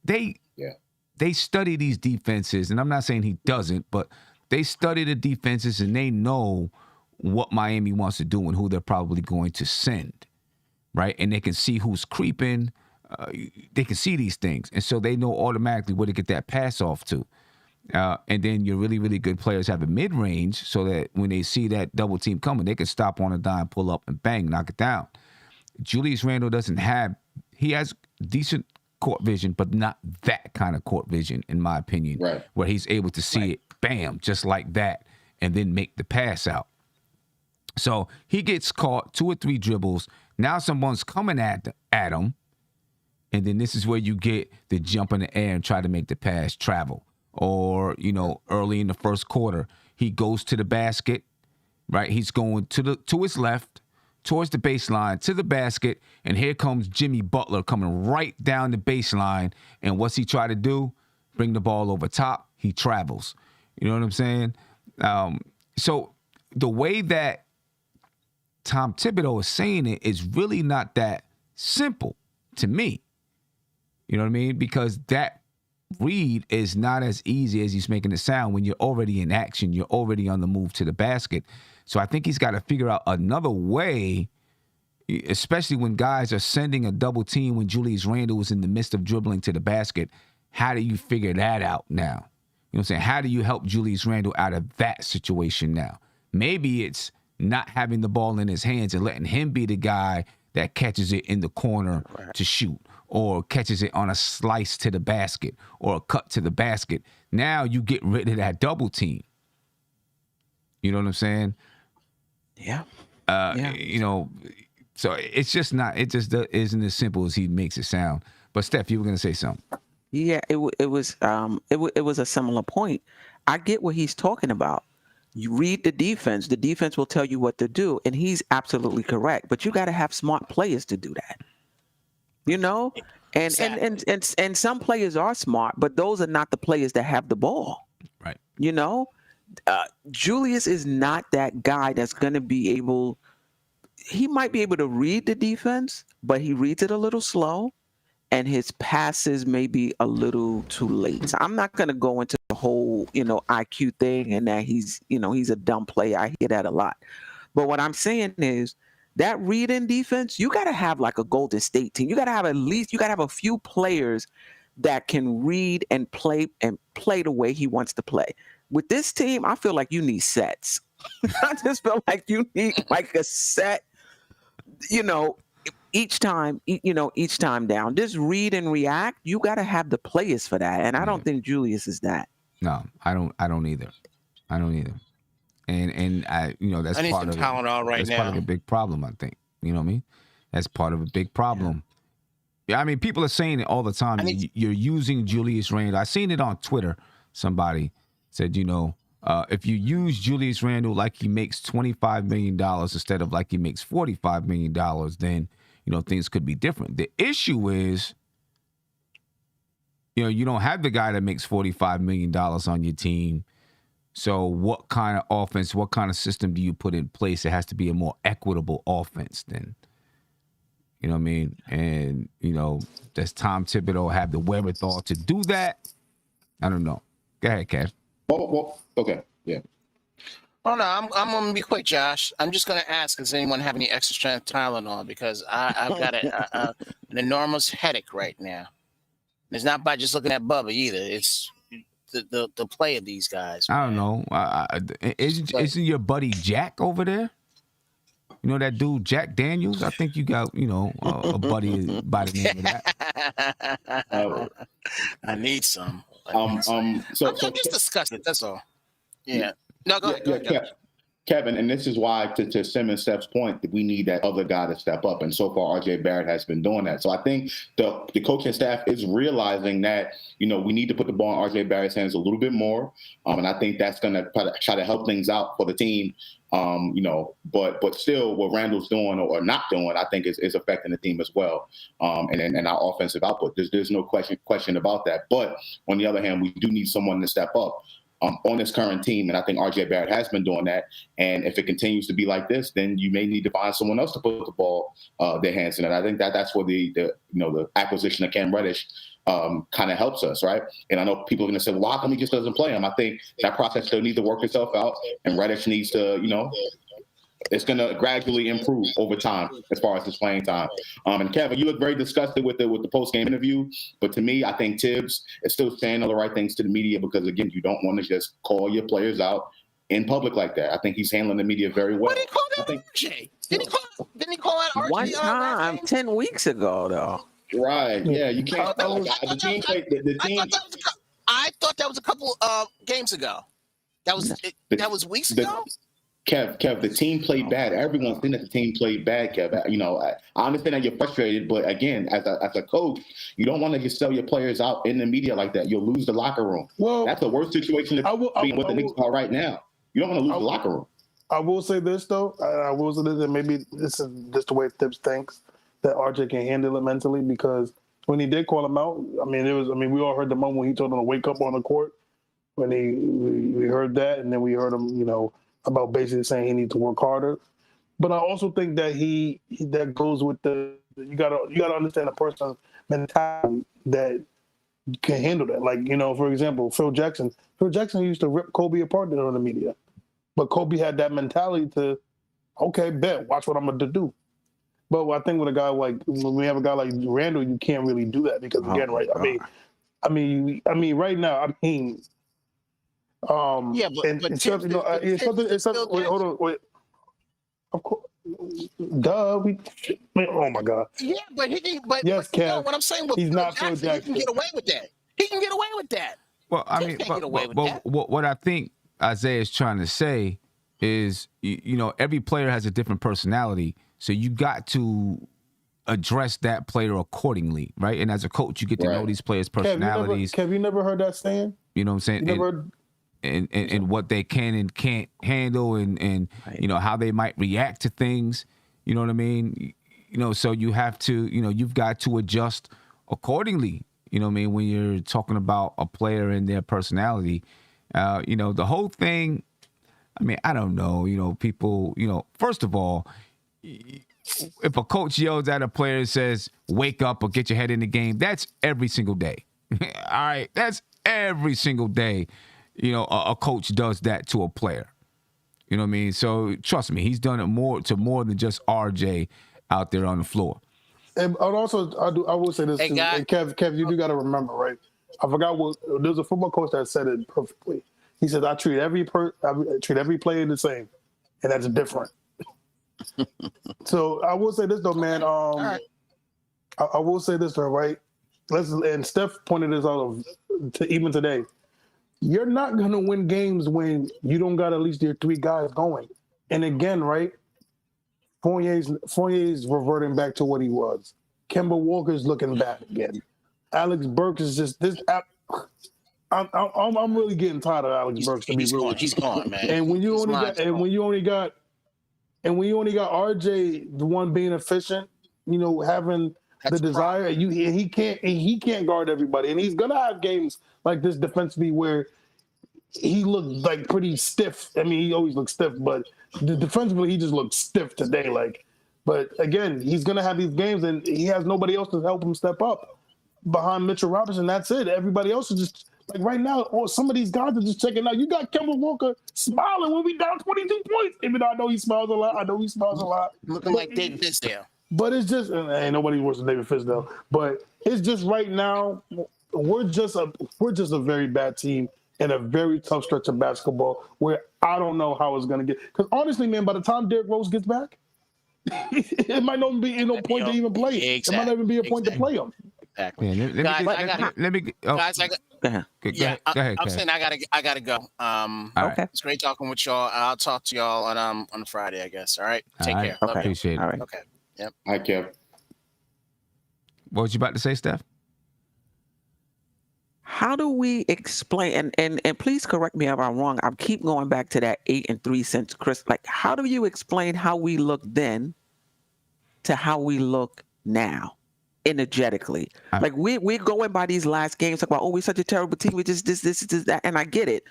these defenses, and I'm not saying he doesn't, but they study the defenses, and they know what Miami wants to do and who they're probably going to send, right? And they can see who's creeping. They can see these things, and so they know automatically where to get that pass off to. And then your really, really good players have a mid-range so that when they see that double team coming, they can stop on a dime, pull up, and bang, knock it down. Julius Randle he has decent court vision, but not that kind of court vision, in my opinion, right, where he's able to see it, bam, just like that, and then make the pass out. So he gets caught 2 or 3 dribbles. Now someone's coming at him, and then this is where you get the jump in the air and try to make the pass travel. Or, early in the first quarter, he goes to the basket, right? He's going to his left, towards the baseline, to the basket, and here comes Jimmy Butler coming right down the baseline. And what's he try to do? Bring the ball over top. He travels. You know what I'm saying? So the way that Tom Thibodeau is saying it is really not that simple to me. You know what I mean? Because that read is not as easy as he's making it sound when you're already in action. You're already on the move to the basket. So I think he's got to figure out another way, especially when guys are sending a double team when Julius Randle was in the midst of dribbling to the basket. How do you figure that out now? You know what I'm saying? How do you help Julius Randle out of that situation now? Maybe it's not having the ball in his hands and letting him be the guy that catches it in the corner to shoot, or catches it on a slice to the basket, or a cut to the basket. Now you get rid of that double team. You know what I'm saying? Yeah. So it's just not, it just isn't as simple as he makes it sound. But Steph, you were going to say something. Yeah, it was a similar point. I get what he's talking about. You read the defense will tell you what to do, and he's absolutely correct. But you got to have smart players to do that. And some players are smart, but those are not the players that have the ball. Right. Julius is not that guy that's going to be able. He might be able to read the defense, but he reads it a little slow, and his passes may be a little too late. So I'm not going to go into the whole, IQ thing and that he's a dumb player. I hear that a lot. But what I'm saying is that reading defense, you got to have like a Golden State team. You got to have a few players that can read and play the way he wants to play. With this team, I feel like you need sets. I just feel like you need like a set, each time down. Just read and react. You got to have the players for that. And I don't think Julius is that. No, I don't either. And that's part of part of a big problem, I think. You know what I mean? That's part of a big problem. Yeah, I mean, people are saying it all the time. You're using Julius Randle. I seen it on Twitter. Somebody said, if you use Julius Randle like he makes $25 million instead of like he makes $45 million, then, things could be different. The issue is, you don't have the guy that makes $45 million on your team. So what kind of offense, what kind of system do you put in place? It has to be a more equitable offense then. You know what I mean? And, does Tom Thibodeau have the wherewithal to do that? I don't know. Go ahead, Kev. Well, okay, yeah. Oh no, I'm gonna be quick, Josh. I'm just gonna ask: does anyone have any extra strength Tylenol? Because I've got an enormous headache right now. It's not by just looking at Bubba either. It's the play of these guys. Man. I don't know. Isn't your buddy Jack over there? You know that dude Jack Daniels? I think you got a buddy by the name of that. I need some. I'm just disgusted. That's all. Yeah. No, go ahead. Kevin, and this is why, to Sim and Steph's point, that we need that other guy to step up. And so far, RJ Barrett has been doing that. So I think the coaching staff is realizing that, we need to put the ball in RJ Barrett's hands a little bit more. And I think that's going to try to help things out for the team. But still, what Randall's doing or not doing, I think is affecting the team as well. And our offensive output. There's no question about that. But on the other hand, we do need someone to step up on this current team, and I think RJ Barrett has been doing that. And if it continues to be like this, then you may need to find someone else to put the ball their hands in. And I think that's where the acquisition of Cam Reddish kind of helps us, right? And I know people are going to say, well, how come he just doesn't play him? I think that process still needs to work itself out, and Reddish needs to, it's going to gradually improve over time as far as his playing time. And Kevin, you look very disgusted with the post-game interview, but to me, I think Tibbs is still saying all the right things to the media because, again, you don't want to just call your players out in public like that. I think he's handling the media very well. What did he call out RJ? Didn't he call out RJ? One time, 10 weeks ago, though. Right, yeah, you can't. I thought that was a couple games ago. That was weeks ago. Kev, the team played bad. Everyone's seen that the team played bad, Kev. You know, I understand that you're frustrated, but again, as a coach, you don't want to just sell your players out in the media like that. You'll lose the locker room. Well, that's the worst situation to be in what the Knicks are right now. You don't want to lose the locker room. I will say this, though. I will say this, and maybe this is just the way Thibs thinks, that RJ can handle it mentally, because when he did call him out, we all heard the moment when he told him to wake up on the court, when we heard that, and then we heard him, about basically saying he needs to work harder. But I also think that that goes with you gotta understand a person's mentality that can handle that. Like, for example, Phil Jackson used to rip Kobe apart on the media. But Kobe had that mentality to, okay, bet, watch what I'm going to do. But I think with a guy like, when we have a guy like Randall, you can't really do that because, again, right? I mean, right now, yeah, but it's something. Hold on, wait. Of course, duh. Oh my God. Yeah, but yes, Kev. What I'm saying with he's Phil not Phil Jackson, Jackson. he can get away with that. He can get away with that. Well, I mean, but what I think Isaiah is trying to say is, every player has a different personality, so you got to address that player accordingly, right? And as a coach, you get to know these players' personalities. Kev, you never heard that saying? You know what I'm saying? You never heard... And what they can and can't handle, and how they might react to things. You know what I mean? So you have to, you've got to adjust accordingly. You know what I mean? When you're talking about a player and their personality, the whole thing. I mean, I don't know. People. First of all, if a coach yells at a player and says, "Wake up" or "Get your head in the game," that's every single day. All right, that's every single day. A coach does that to a player. You know what I mean? So trust me, he's done it more than just RJ out there on the floor. And also, I will say this too. And Kev, you do got to remember, right? I forgot there's a football coach that said it perfectly. He said, "I treat every player the same, and that's different." So I will say this though, man. I will say this though, right? And Steph pointed this out even today. You're not gonna win games when you don't got at least your three guys going. And again, right? Fournier's reverting back to what he was. Kemba Walker's looking bad again. Alex Burks is just this. I'm really getting tired of Alex Burks. To be real, he's gone, man. And when you only got RJ, the one being efficient, having the desire, he can't guard everybody, and he's gonna have games like this defensively where he looked like pretty stiff. I mean, he always looks stiff, but defensively he just looked stiff today. But again, he's gonna have these games, and he has nobody else to help him step up behind Mitchell Robinson. That's it. Everybody else is just like right now. Some of these guys are just checking out. You got Kemba Walker smiling when we down 22 points. Even though I know he smiles a lot. Looking like David Fisdale. But it's just ain't nobody worse than David Fisdale. But it's just right now we're just a very bad team in a very tough stretch of basketball where I don't know how it's gonna get. Because honestly, man, by the time Derrick Rose gets back, it might not be no point to even play. Exactly. It might not even be a point to play him. Exactly. Yeah, let me. Go ahead. I'm saying I gotta go. Okay. It's great talking with y'all. I'll talk to y'all on Friday, I guess. All right. Take care. Okay. Appreciate it. All right. Okay. Yep. Hi, Kev. What was you about to say, Steph? How do we explain, and please correct me if I'm wrong, I keep going back to that 8-3 since Chris, like, how do you explain how we look then to how we look now, energetically? Like, we're going by these last games, talk about, we're such a terrible team, we just this, that, and I get it.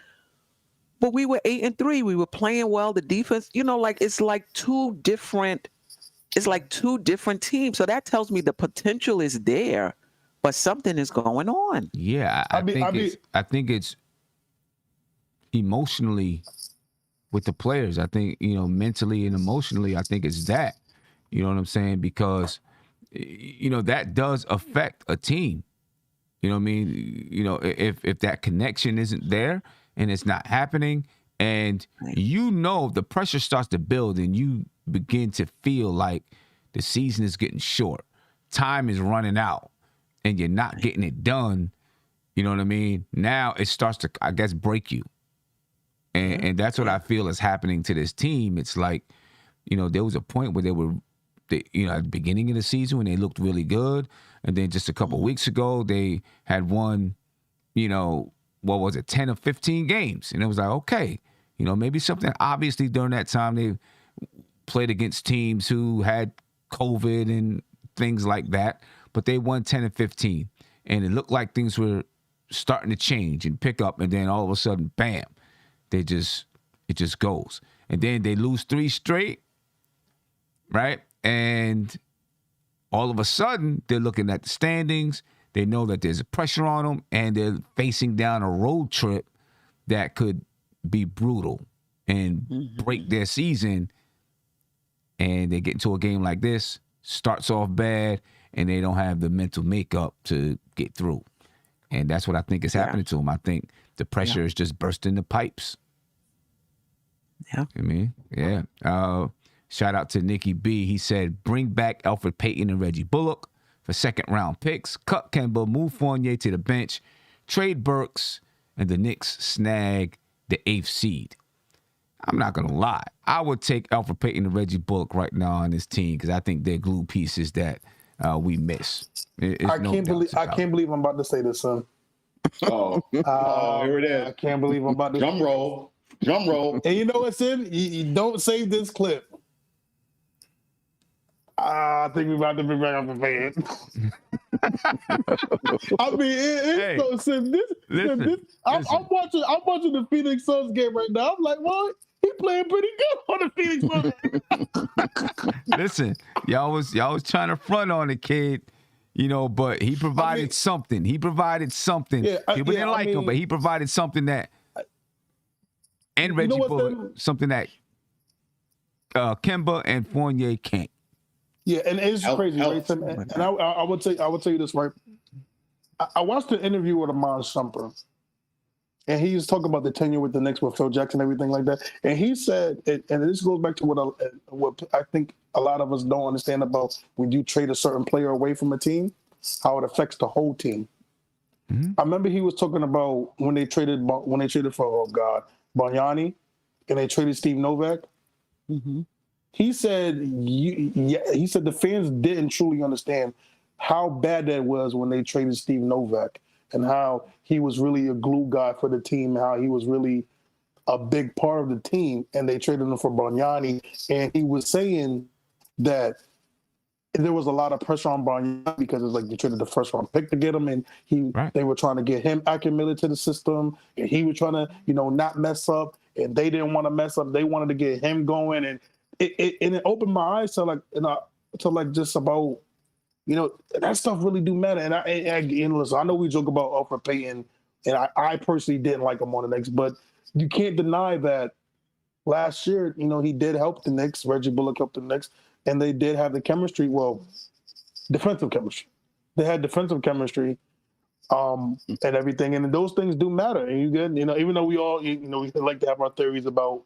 But we were 8-3, we were playing well, the defense, it's like two different teams. So that tells me the potential is there, but something is going on. Yeah, I think it's emotionally with the players. I think, mentally and emotionally, I think it's that. You know what I'm saying? Because, that does affect a team. You know what I mean? If that connection isn't there and it's not happening, and the pressure starts to build and you begin to feel like the season is getting short, time is running out, and you're not getting it done, you know what I mean? Now it starts to, I guess, break you. And that's what I feel is happening to this team. It's like, there was a point where at the beginning of the season when they looked really good. And then just a couple weeks ago, they had won, 10 or 15 games. And it was like, okay, maybe something, obviously during that time they played against teams who had COVID and things like that, but they won 10 and 15. And it looked like things were starting to change and pick up. And then all of a sudden, bam, it just goes. And then they lose 3 straight, right? And all of a sudden, they're looking at the standings. They know that there's a pressure on them, and they're facing down a road trip that could be brutal and break their season. And they get into a game like this, starts off bad, and they don't have the mental makeup to get through. And that's what I think is happening to them. I think the pressure is just bursting the pipes. Yeah. I mean, yeah. Shout out to Nikki B. He said, bring back Alfred Payton and Reggie Bullock for second-round picks. Cut Kemba, move Fournier to the bench, trade Burks, and the Knicks snag the 8th seed. I'm not going to lie. I would take Alfred Payton and Reggie Bullock right now on this team because I think they're glue pieces that we miss. I can't believe I'm about to say this, son. Oh, here it is. I can't believe I'm about to Drum roll. And you know what's in? You don't save this clip. I think we're about to be back on the fan. I mean, it's so simple. I'm watching the Phoenix Suns game right now. I'm like, well, he playing pretty good on the Phoenix Suns. Listen, y'all was trying to front on the kid, but he provided something. He provided something. People didn't like him, but he provided something that, and Reggie Bullock, something that Kemba and Fournier can't. Yeah, and it's crazy, right? And I would tell you this, right? I watched an interview with Amon Shumpert, and he was talking about the tenure with the Knicks with Phil Jackson, everything like that. And he said, and this goes back to what I think a lot of us don't understand about when you trade a certain player away from a team, how it affects the whole team. Mm-hmm. I remember he was talking about when they traded for Bargnani, and they traded Steve Novak. Mm-hmm. He said the fans didn't truly understand how bad that was when they traded Steve Novak and how he was really a glue guy for the team, how he was really a big part of the team, and they traded him for Bargnani. And he was saying that there was a lot of pressure on Bargnani because it's like you traded the first round pick to get him, and they were trying to get him acclimated to the system, and he was trying to, not mess up, and they didn't want to mess up. They wanted to get him going, and it opened my eyes to just about, that stuff really do matter. And listen, I know we joke about Alfred Payton, and I personally didn't like him on the Knicks, but you can't deny that last year, he did help the Knicks. Reggie Bullock helped the Knicks, and they did have the chemistry. Well, defensive chemistry. They had defensive chemistry, and everything, and those things do matter. And you get, even though we all, we like to have our theories about,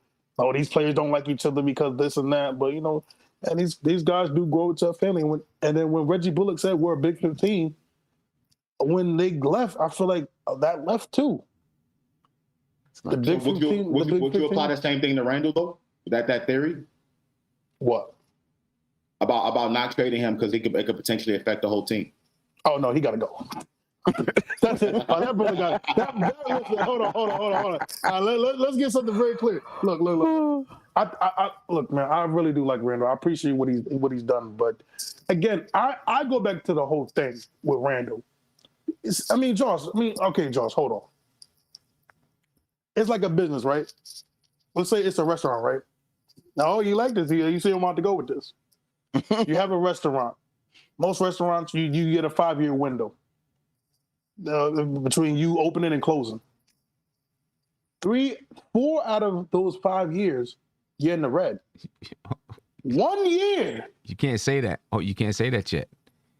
these players don't like each other because this and that, but and these guys do grow into a family. And then when Reggie Bullock said we're a Big 15, when they left, I feel like that left too. The Big 15. Would you apply the same thing to Randall though? That theory? What? About not trading him because it could potentially affect the whole team. Oh no, he got to go. That's it. That brother got that. Listen, hold on. Let's get something very clear. Look. I look, man. I really do like Randall. I appreciate what he's done, but again, I go back to the whole thing with Randall. Josh. Hold on. It's like a business, right? Let's say it's a restaurant, right? Now, you like this? You see, I want to go with this. You have a restaurant. Most restaurants, you get a 5-year window. Between you opening and closing. 4 out of those 5 years, you're in the red. 1 year. You can't say that. Oh, you can't say that yet.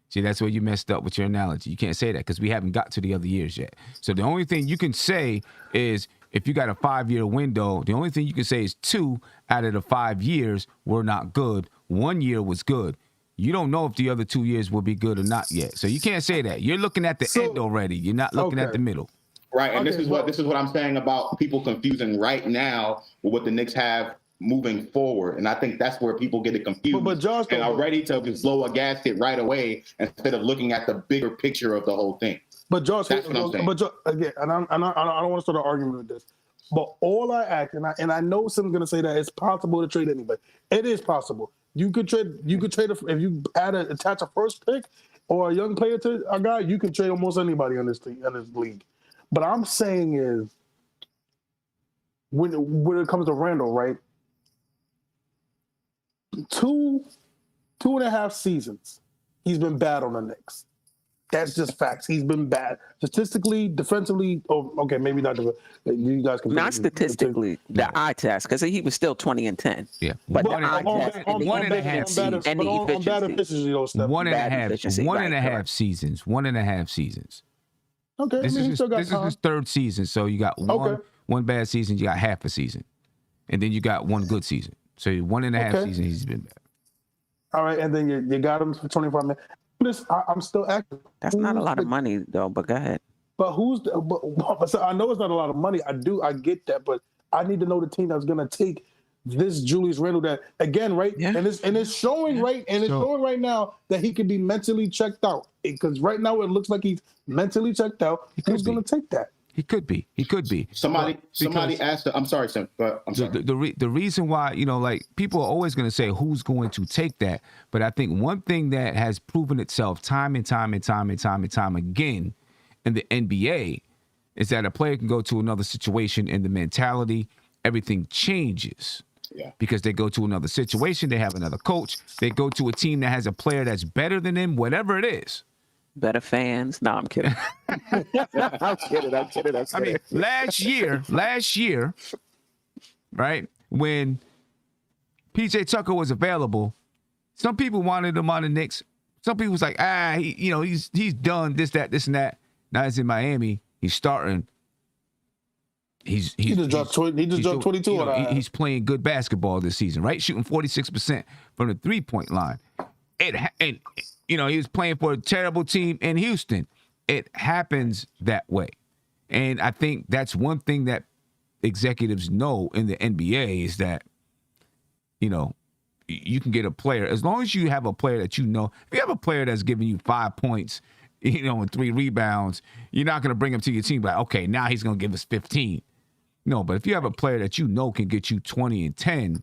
See, that's where you messed up with your analogy. You can't say that because we haven't got to the other years yet. So the only thing you can say is if you got a 5-year window, the only thing you can say is 2 out of the 5 years were not good. 1 year was good. You don't know if the other 2 years will be good or not yet. So you can't say that. You're looking at the end already. You're not looking at the middle. Right, and Okay, this is what I'm saying about people confusing right now with what the Knicks have moving forward, and I think that's where people get it confused but Josh, and are ready to just blow a gasket right away instead of looking at the bigger picture of the whole thing. But Josh, that's what I'm saying. But Josh, again, and I don't want to start an argument with this. But all I ask, and I know someone's going to say that it's possible to trade anybody. It is possible. You could trade if you attach a first pick or a young player to a guy, you can trade almost anybody in this league. But I'm saying is when it comes to Randall, right? 2.5 seasons, he's been bad on the Knicks. That's just facts. He's been bad statistically, defensively. Oh, okay, maybe not. You guys can not statistically. The eye test, because he was still 20-10. Yeah, but on bad efficiency, though, Steph. 1.5 seasons. 1.5 seasons. Okay, this is his third season, so you got one bad season, you got half a season, and then you got one good season. So 1.5 seasons he's been bad. All right, and then you got him for 25 minutes. I'm still active. That's not a lot of money, though. But go ahead. But so I know it's not a lot of money. I get that, but I need to know the team that's going to take this Julius Randle. That again, right? Yeah. And it's showing right, and it's showing right now that he can be mentally checked out. Because right now it looks like he's mentally checked out. Who's going to take that? He could be. Somebody asked. I'm sorry, Sam. But I'm sorry. The reason why, like people are always going to say who's going to take that, but I think one thing that has proven itself time and time again in the NBA is that a player can go to another situation and the mentality, everything changes. Yeah. Because they go to another situation, they have another coach, they go to a team that has a player that's better than them, whatever it is. Better fans. No, I'm kidding. I'm kidding. I mean, last year, right, when PJ Tucker was available, some people wanted him on the Knicks. Some people was like, he's done this, that, and that. Now he's in Miami. He's starting. He just dropped 22 on that. He's playing good basketball this season, right? Shooting 46% from the 3-point line. He was playing for a terrible team in Houston. It happens that way. And I think that's one thing that executives know in the NBA is that, you can get a player. As long as you have a player that if you have a player that's giving you 5 points, and 3 rebounds, you're not going to bring him to your team like, okay, now he's going to give us 15. No, but if you have a player that can get you 20 and 10,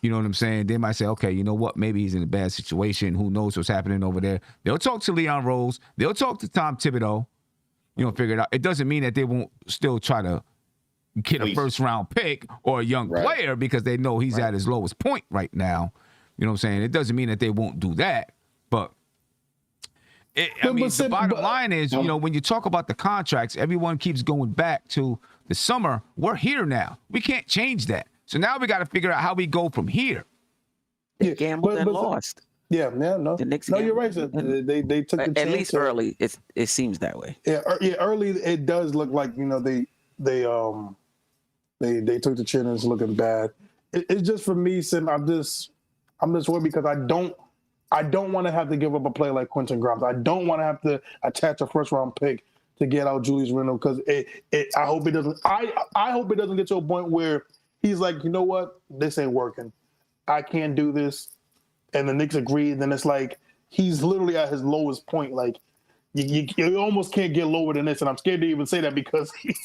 you know what I'm saying? They might say, okay, you know what? Maybe he's in a bad situation. Who knows what's happening over there? They'll talk to Leon Rose. They'll talk to Tom Thibodeau. Figure it out. It doesn't mean that they won't still try to get a first-round pick or a young player because they know he's at his lowest point right now. You know what I'm saying? It doesn't mean that they won't do that. But, the bottom line is, when you talk about the contracts, everyone keeps going back to the summer. We're here now. We can't change that. So now we got to figure out how we go from here. They gambled and lost. Yeah, no. The Knicks you're right. So they took the chance. At least early, it seems that way. Yeah, early it does look like they took the chin and it's looking bad. It's just for me, Sim. I'm just worried because I don't want to have to give up a player like Quentin Grimes. I don't want to have to attach a first round pick to get out Julius Randle because I hope it doesn't. I hope it doesn't get to a point where he's like, you know what, this ain't working. I can't do this. And the Knicks agree. Then it's like he's literally at his lowest point. Like you almost can't get lower than this. And I'm scared to even say that because it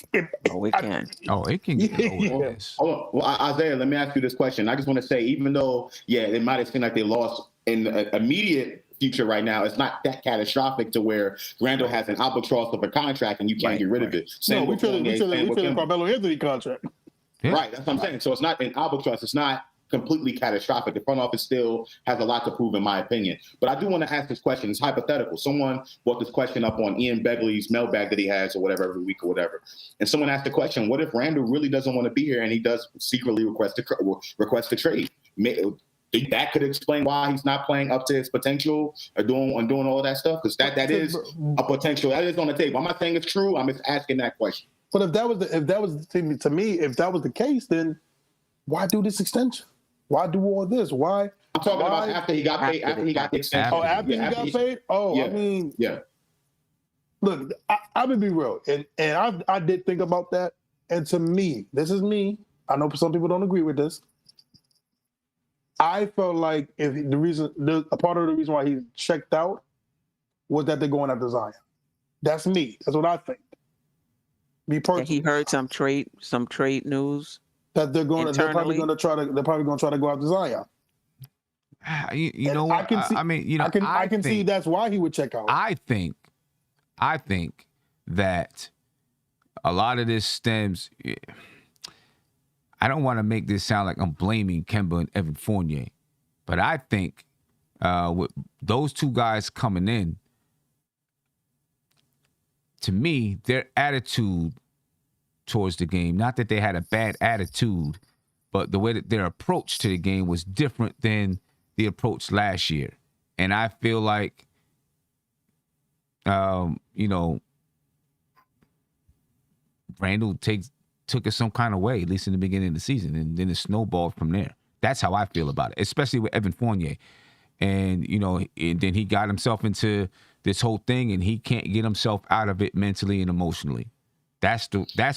can. It can get lower than this. Oh, well, Isaiah, let me ask you this question. I just want to say, even though, it might have seemed like they lost in the immediate future right now, it's not that catastrophic to where Randall has an albatross of a contract and you can't get rid of it. We feel the Carmelo Anthony contract. Yeah. Right, that's what I'm saying. So it's not an albatross. It's not completely catastrophic. The front office still has a lot to prove, in my opinion. But I do want to ask this question. It's hypothetical. Someone brought this question up on Ian Begley's mailbag that he has or whatever every week or whatever. And someone asked the question, what if Randall really doesn't want to be here and he does secretly request a trade? That could explain why he's not playing up to his potential or doing all that stuff, because that is a potential. That is on the table. I'm not saying it's true. I'm just asking that question. But if that was the case, then why do this extension? Why do all this? Why? I'm talking about after he got paid. After he got the extension. After he got paid. Oh, yeah. I mean, yeah. look, I'm gonna be real, and I did think about that. And to me, this is me. I know some people don't agree with this. I felt like if a part of the reason why he checked out was that they're going after Zion. That's me. That's what I think. Me personally. And he heard some trade news that they're going. Internally. They're probably going to try to. They're probably going to try to go after Zion. You know what? I can see that's why he would check out. I think that a lot of this stems. I don't want to make this sound like I'm blaming Kemba and Evan Fournier, but I think with those two guys coming in, to me, their attitude towards the game, not that they had a bad attitude, but the way that their approach to the game was different than the approach last year. And I feel like, Randall took it some kind of way, at least in the beginning of the season, and then it snowballed from there. That's how I feel about it, especially with Evan Fournier. And, and then he got himself into this whole thing, and he can't get himself out of it mentally and emotionally. That's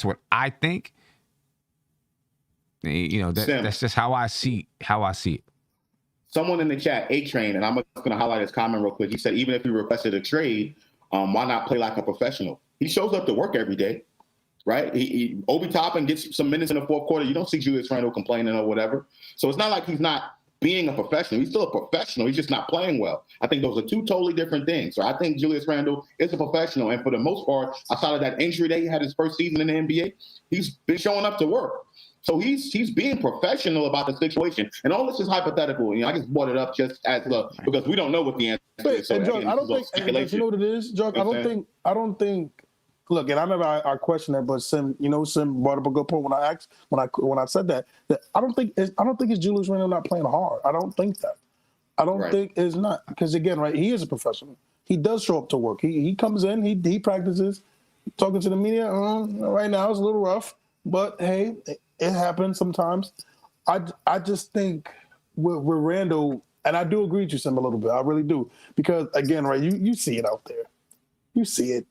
what I think. That's just how I see it. Someone in the chat, A-Train, and I'm just going to highlight his comment real quick. He said, even if he requested a trade, why not play like a professional? He shows up to work every day, right? Obi Toppin gets some minutes in the fourth quarter. You don't see Julius Randle complaining or whatever. So it's not like he's not being a professional. He's still a professional. He's just not playing well. I think those are two totally different things. So I think Julius Randle is a professional. And for the most part, outside of that injury that he had his first season in the NBA, he's been showing up to work. So he's being professional about the situation. And all this is hypothetical. I just brought it up just as because we don't know what the answer is. So Joe, I don't think, you know what it is, Joe? I don't think, look, and I remember I questioned that, but Sim brought up a good point when I said that I don't think it's Julius Randle not playing hard. I don't think that. I don't think it's not, because again, right, he is a professional. He does show up to work. He comes in, he practices, talking to the media. Right now it's a little rough, but hey, it happens sometimes. I just think with Randle, and I do agree with you, Sim, a little bit. I really do, because again, right, you see it out there. You see it.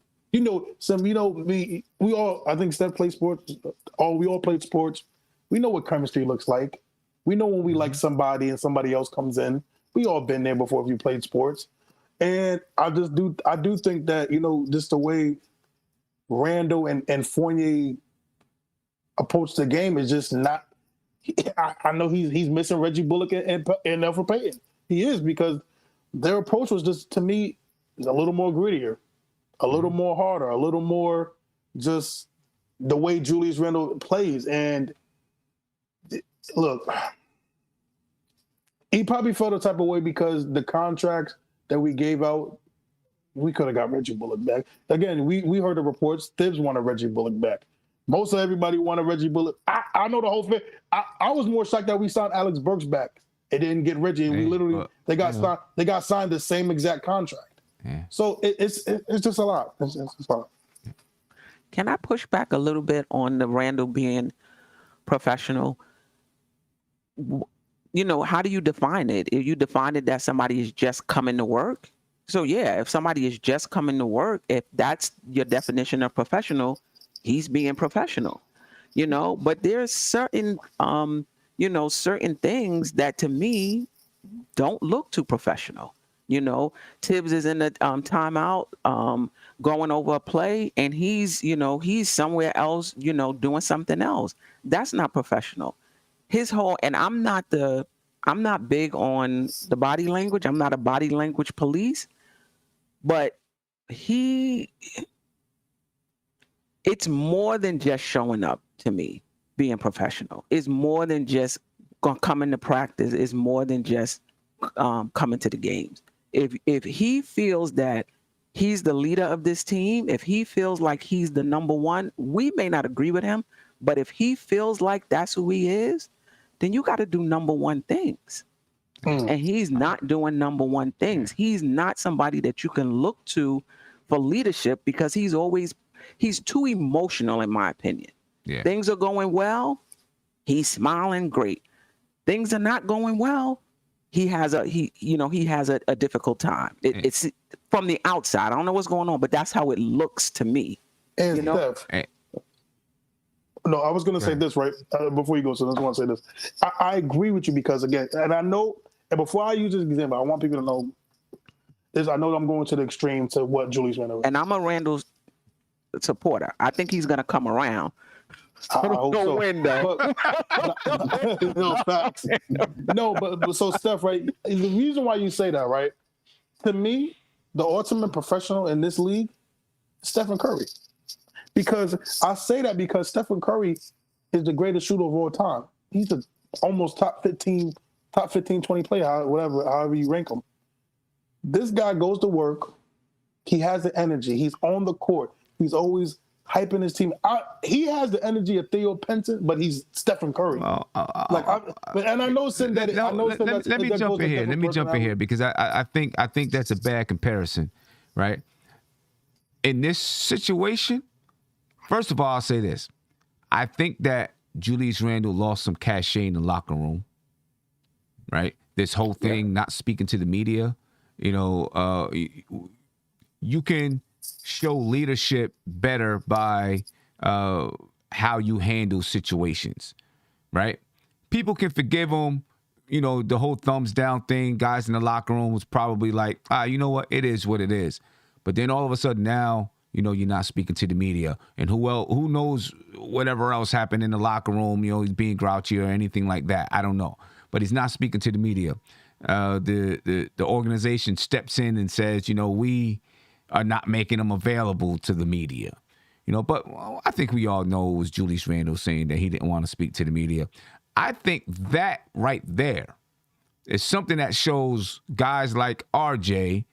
Sim, we all, I think Steph plays sports. We all played sports. We know what chemistry looks like. We know when we like somebody and somebody else comes in. We all been there before if you played sports. And I do think that, just the way Randle and Fournier approach the game is just not. I know he's missing Reggie Bullock and Elfrid Payton. He is, because their approach was just, to me, a little more grittier, a little more harder, a little more just the way Julius Randle plays. And look, he probably felt a type of way because the contracts that we gave out, we could have got Reggie Bullock back. Again, we heard the reports. Thibs wanted Reggie Bullock back. Most of everybody wanted Reggie Bullock. I know the whole thing. I was more shocked that we signed Alex Burks back. It didn't get Reggie, and we literally they got signed the same exact contract. Yeah. So it's just a lot. It's a lot. Can I push back a little bit on the Randle being professional? How do you define it? If you define it that somebody is just coming to work, so yeah, if somebody is just coming to work, if that's your definition of professional, he's being professional, but there's certain, certain things that to me don't look too professional. Tibbs is in the timeout, going over a play, and he's somewhere else, doing something else. That's not professional. His whole, and I'm not big on the body language. I'm not a body language police, but it's more than just showing up to me, being professional. It's more than just coming to practice. It's more than just coming to the games. If he feels that he's the leader of this team, if he feels like he's the number one, we may not agree with him, but if he feels like that's who he is, then you got to do number one things. And he's not doing number one things. He's not somebody that you can look to for leadership, because he's too emotional, in my opinion. Yeah. Things are going well, he's smiling great. Things are not going well, he has a difficult time. It's from the outside. I don't know what's going on, but that's how it looks to me. And Steph, no, I was going to say this right before you go. So I just want to say this. I agree with you because again, and I know, and before I use this example, I want people to know this. I know I'm going to the extreme to what Julius Randle is. And I'm a Randle supporter. I think he's going to come around. I hope so. Win, though. No, facts. No, but so Steph, right? The reason why you say that, right? To me, the ultimate professional in this league, Stephen Curry. Because I say that because Stephen Curry is the greatest shooter of all time. He's almost top 15, 20 player, however you rank him. This guy goes to work. He has the energy. He's on the court. He's always hyping his team. He has the energy of Theo Pinson, but he's Stephen Curry. And I know Sim that. Let me jump in here. Let me jump in here because I think that's a bad comparison, right? In this situation, first of all, I'll say this: I think that Julius Randle lost some cachet in the locker room, right? This whole thing, not speaking to the media, you can show leadership better by how you handle situations, right? People can forgive him. The whole thumbs down thing, guys in the locker room was probably like, you know what? It is what it is. But then all of a sudden now, you're not speaking to the media. And who knows whatever else happened in the locker room, he's being grouchy or anything like that. I don't know. But he's not speaking to the media. The organization steps in and says, we are not making him available to the media. But I think we all know it was Julius Randle saying that he didn't want to speak to the media. I think that right there is something that shows guys like RJ,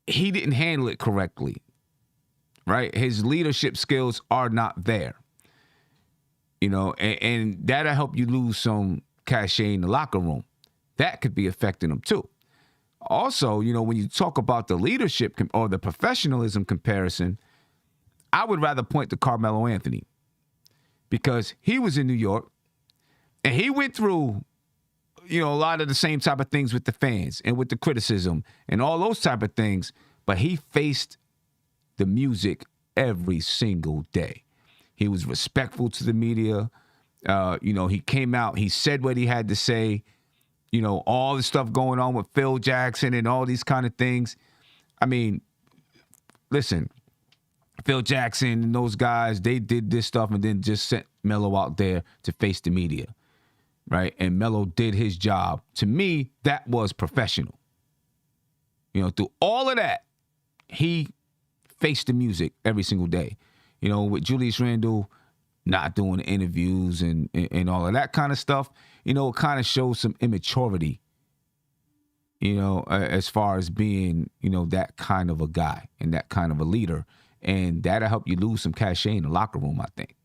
he didn't handle it correctly, right? His leadership skills are not there, and that'll help you lose some cachet in the locker room. That could be affecting him too. Also, when you talk about the leadership or the professionalism comparison, I would rather point to Carmelo Anthony because he was in New York and he went through, a lot of the same type of things with the fans and with the criticism and all those type of things, but he faced the music every single day. He was respectful to the media. He came out, he said what he had to say. All the stuff going on with Phil Jackson and all these kind of things. I mean, listen, Phil Jackson and those guys, they did this stuff and then just sent Melo out there to face the media, right? And Melo did his job. To me, that was professional. Through all of that, he faced the music every single day. With Julius Randle not doing the interviews and all of that kind of stuff, it kind of shows some immaturity, as far as being, that kind of a guy and that kind of a leader. And that'll help you lose some cachet in the locker room, I think.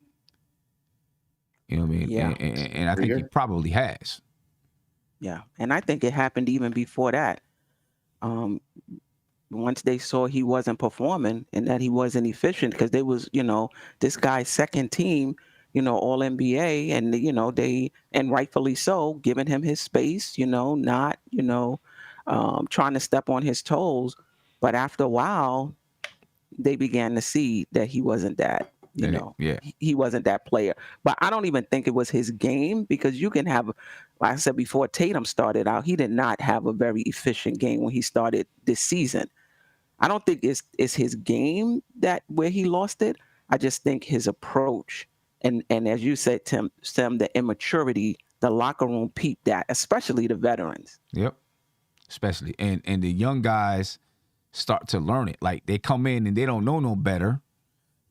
You know what I mean? Yeah. And I think he probably has. Yeah. And I think it happened even before that. Once they saw he wasn't performing and that he wasn't efficient, because they was, this guy's second team, all NBA, and they, and rightfully so, giving him his space, not, trying to step on his toes. But after a while, they began to see that he wasn't that, he wasn't that player. But I don't even think it was his game, because you can have, like I said before, Tatum started out, he did not have a very efficient game when he started this season. I don't think it's his game where he lost it. I just think his approach and as you said, Tim, the immaturity, the locker room peeped that, especially the veterans. Yep, especially and the young guys start to learn it. Like they come in and they don't know no better.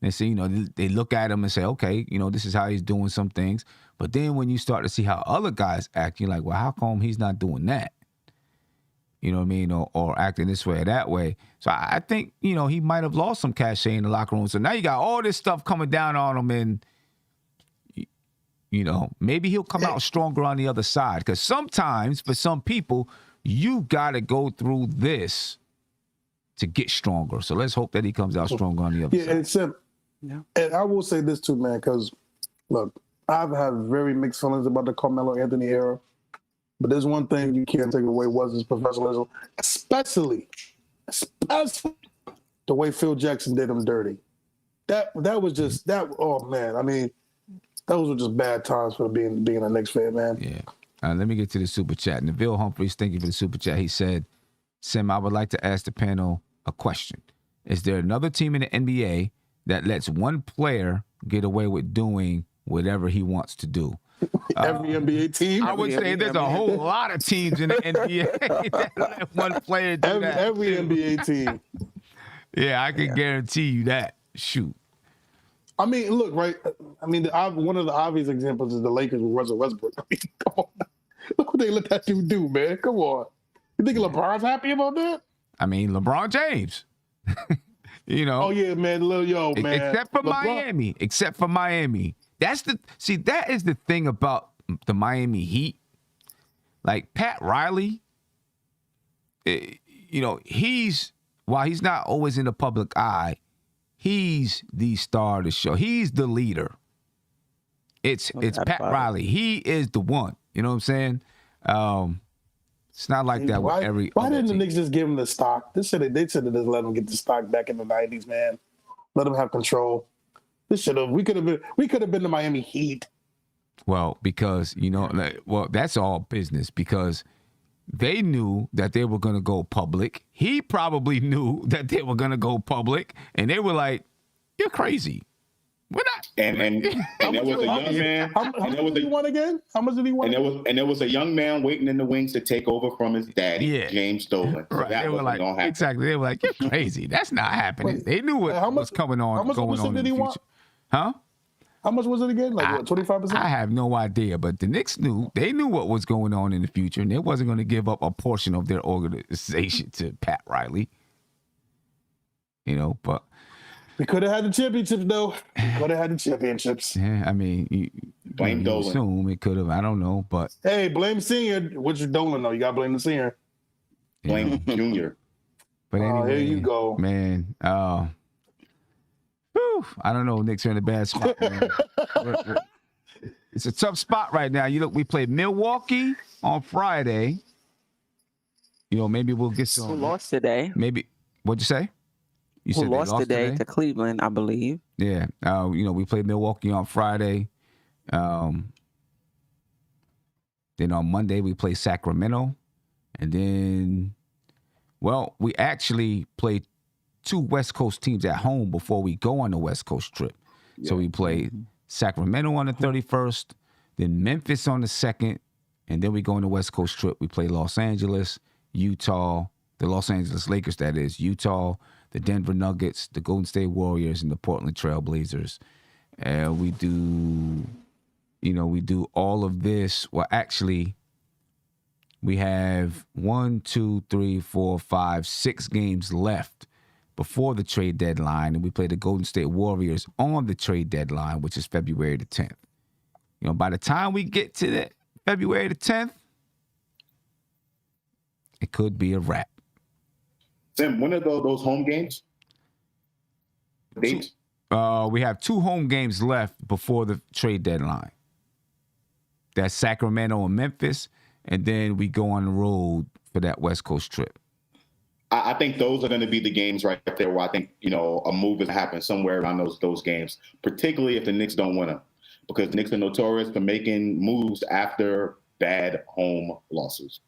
They say, they look at him and say, okay, this is how he's doing some things. But then when you start to see how other guys act, you're like, well, how come he's not doing that? You know what I mean? Or acting this way or that way. So I think, he might have lost some cachet in the locker room. So now you got all this stuff coming down on him, and, maybe he'll come out stronger on the other side. Because sometimes, for some people, you got to go through this to get stronger. So let's hope that he comes out stronger on the other side. And Sim, and I will say this too, man, because, look, I've had very mixed feelings about the Carmelo Anthony era. But there's one thing you can't take away was his professionalism, especially the way Phil Jackson did him dirty. That was just that. Oh man, I mean, those were just bad times for being a Knicks fan, man. Yeah. Let me get to the super chat. Neville Humphreys, thank you for the super chat. He said, "Sim, I would like to ask the panel a question. Is there another team in the NBA that lets one player get away with doing whatever he wants to do?" Every NBA team. I would say there's a whole lot of teams in the NBA that let one player do that. Every NBA team. Yeah, I can guarantee you that. Shoot. I mean, look, right? I mean, one of the obvious examples is the Lakers with Russell Westbrook. I mean, come on. Look what they let that dude do, man. Come on. You think LeBron's happy about that? I mean, LeBron James. You know. Oh, yeah, man. Man. Except for Miami. Except for Miami. That is the thing about the Miami Heat. Like Pat Riley, while he's not always in the public eye, he's the star of the show. He's the leader. It's Pat Riley. He is the one. You know what I'm saying? It's not like that with every. Why didn't the Knicks just give him the stock? They should have just let him get the stock back in the '90s, man. Let him have control. We could have been the Miami Heat. Well, because that's all business because they knew that they were going to go public. He probably knew that they were going to go public, and they were like, "You're crazy. We're not." And there was a young man. How much did he want again? How much did he want? And there was a young man waiting in the wings to take over from his daddy, James Dolan. So right. that they were like, gonna happen. Exactly. They were like, "You're crazy. That's not happening." They knew what was going on in the future. Huh? How much was it again? Like 25%? I have no idea, but the Knicks knew. They knew what was going on in the future, and they wasn't going to give up a portion of their organization to Pat Riley. But we could have had the championships, though. We could have had the championships. Yeah, I mean, blame Dolan. Assume it could have. I don't know, but hey, blame senior. What's your Dolan though? You got to blame the senior. Blame junior. But anyway, here you go, man. I don't know. Knicks are in a bad spot, man. It's a tough spot right now. We played Milwaukee on Friday. Maybe we'll get some. Who lost today? Maybe. What'd you say? Who lost today to Cleveland, I believe. Yeah. We played Milwaukee on Friday. Then on Monday we played Sacramento. And then, we actually played 2 West Coast teams at home before we go on the West Coast trip. Yeah. So we played Sacramento on the 31st, then Memphis on the 2nd, and then we go on the West Coast trip. We play Los Angeles, Utah, the Los Angeles Lakers, that is, Utah, the Denver Nuggets, the Golden State Warriors, and the Portland Trail Blazers. And we do all of this. Well, actually, we have 6 games left before the trade deadline, and we play the Golden State Warriors on the trade deadline, which is February the 10th. By the time we get to that February the 10th, it could be a wrap. Tim, when are those home games? Dates? We have 2 home games left before the trade deadline. That's Sacramento and Memphis, and then we go on the road for that West Coast trip. I think those are going to be the games right there where I think, a move is happening somewhere around those games, particularly if the Knicks don't win them, because the Knicks are notorious for making moves after bad home losses.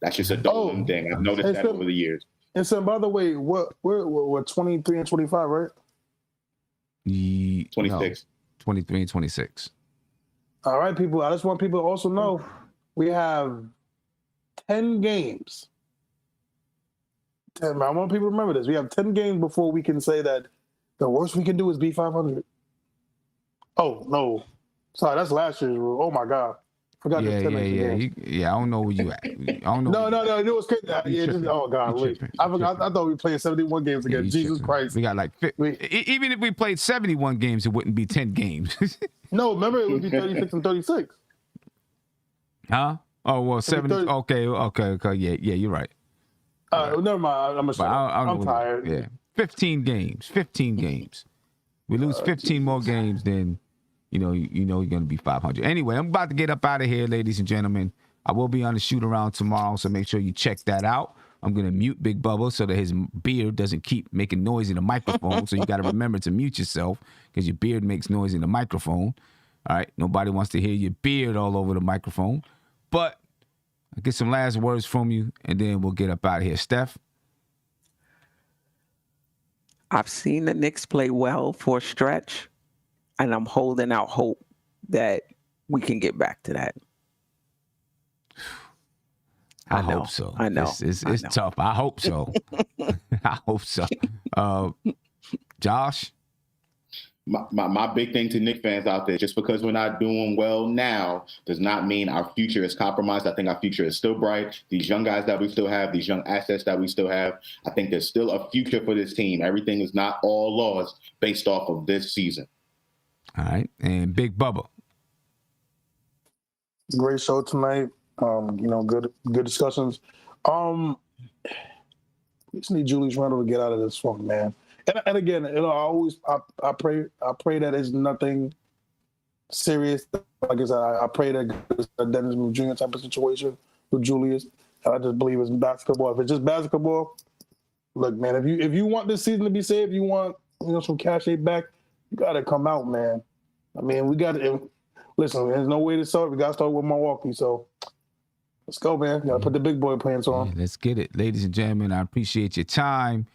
That's just a Dolan thing. I've noticed that over the years. And so, by the way, we're 23 and 25, right? 26. No, 23 and 26. All right, people. I just want people to also know we have 10 games. I want people to remember this. We have 10 games before we can say that the worst we can do is be 500. Oh, no. Sorry, that's last year's rule. Oh, my God. Forgot yeah. I don't know where you at. I don't know. No. It was crazy. Oh, God. I thought we were playing 71 games again. Yeah, Jesus Christ. We got even if we played 71 games, it wouldn't be 10 games. No, remember, it would be 36 and 36. Huh? Oh, well, 70. Okay. Yeah, you're right. Never mind. I'm tired. Yeah. 15 games. We lose 15 more games, then you're going to be 500. Anyway, I'm about to get up out of here, ladies and gentlemen. I will be on the shoot around tomorrow, so make sure you check that out. I'm going to mute Big Bubba so that his beard doesn't keep making noise in the microphone. So you got to remember to mute yourself because your beard makes noise in the microphone. All right? Nobody wants to hear your beard all over the microphone. But I'll get some last words from you, and then we'll get up out of here. Steph? I've seen the Knicks play well for a stretch, and I'm holding out hope that we can get back to that. I hope so. I know. It's tough. I hope so. I hope so. Josh? My big thing to Knicks fans out there, just because we're not doing well now does not mean our future is compromised. I think our future is still bright. These young guys that we still have, these young assets that we still have, I think there's still a future for this team. Everything is not all lost based off of this season. All right. And Big Bubba? Great show tonight. Good discussions. We just need Julius Randle to get out of this funk, man. And again, I pray that it's nothing serious. Like I said, I pray that it's a Dennis Smith Jr. type of situation with Julius. And I just believe it's basketball. If it's just basketball, look, man, if you want this season to be saved, you want some cachet back, you got to come out, man. I mean, we got to listen. There's no way to start. We got to start with Milwaukee. So let's go, man. Got to put the big boy pants on. Yeah, let's get it, ladies and gentlemen. I appreciate your time.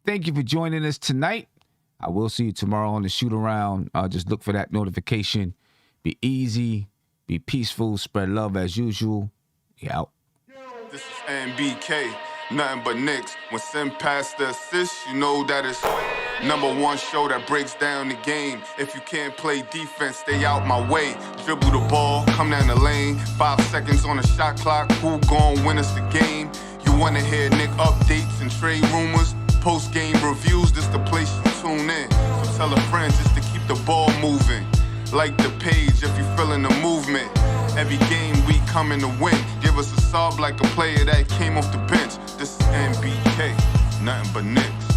Thank you for joining us tonight. I will see you tomorrow on the shoot around. Just look for that notification. Be easy, be peaceful, spread love as usual. We out. This is NBK, nothing but Knicks. When Sim passed the assist, you know that it's #1 show that breaks down the game. If you can't play defense, stay out my way. Dribble the ball, come down the lane. 5 seconds on the shot clock. Who gon' win us the game? You wanna hear Nick updates and trade rumors? Postgame reviews, this the place you tune in. So tell a friend just to keep the ball moving. Like the page if you feeling the movement. Every game we coming to win. Give us a sub like a player that came off the bench. This is NBK, nothing but Knicks.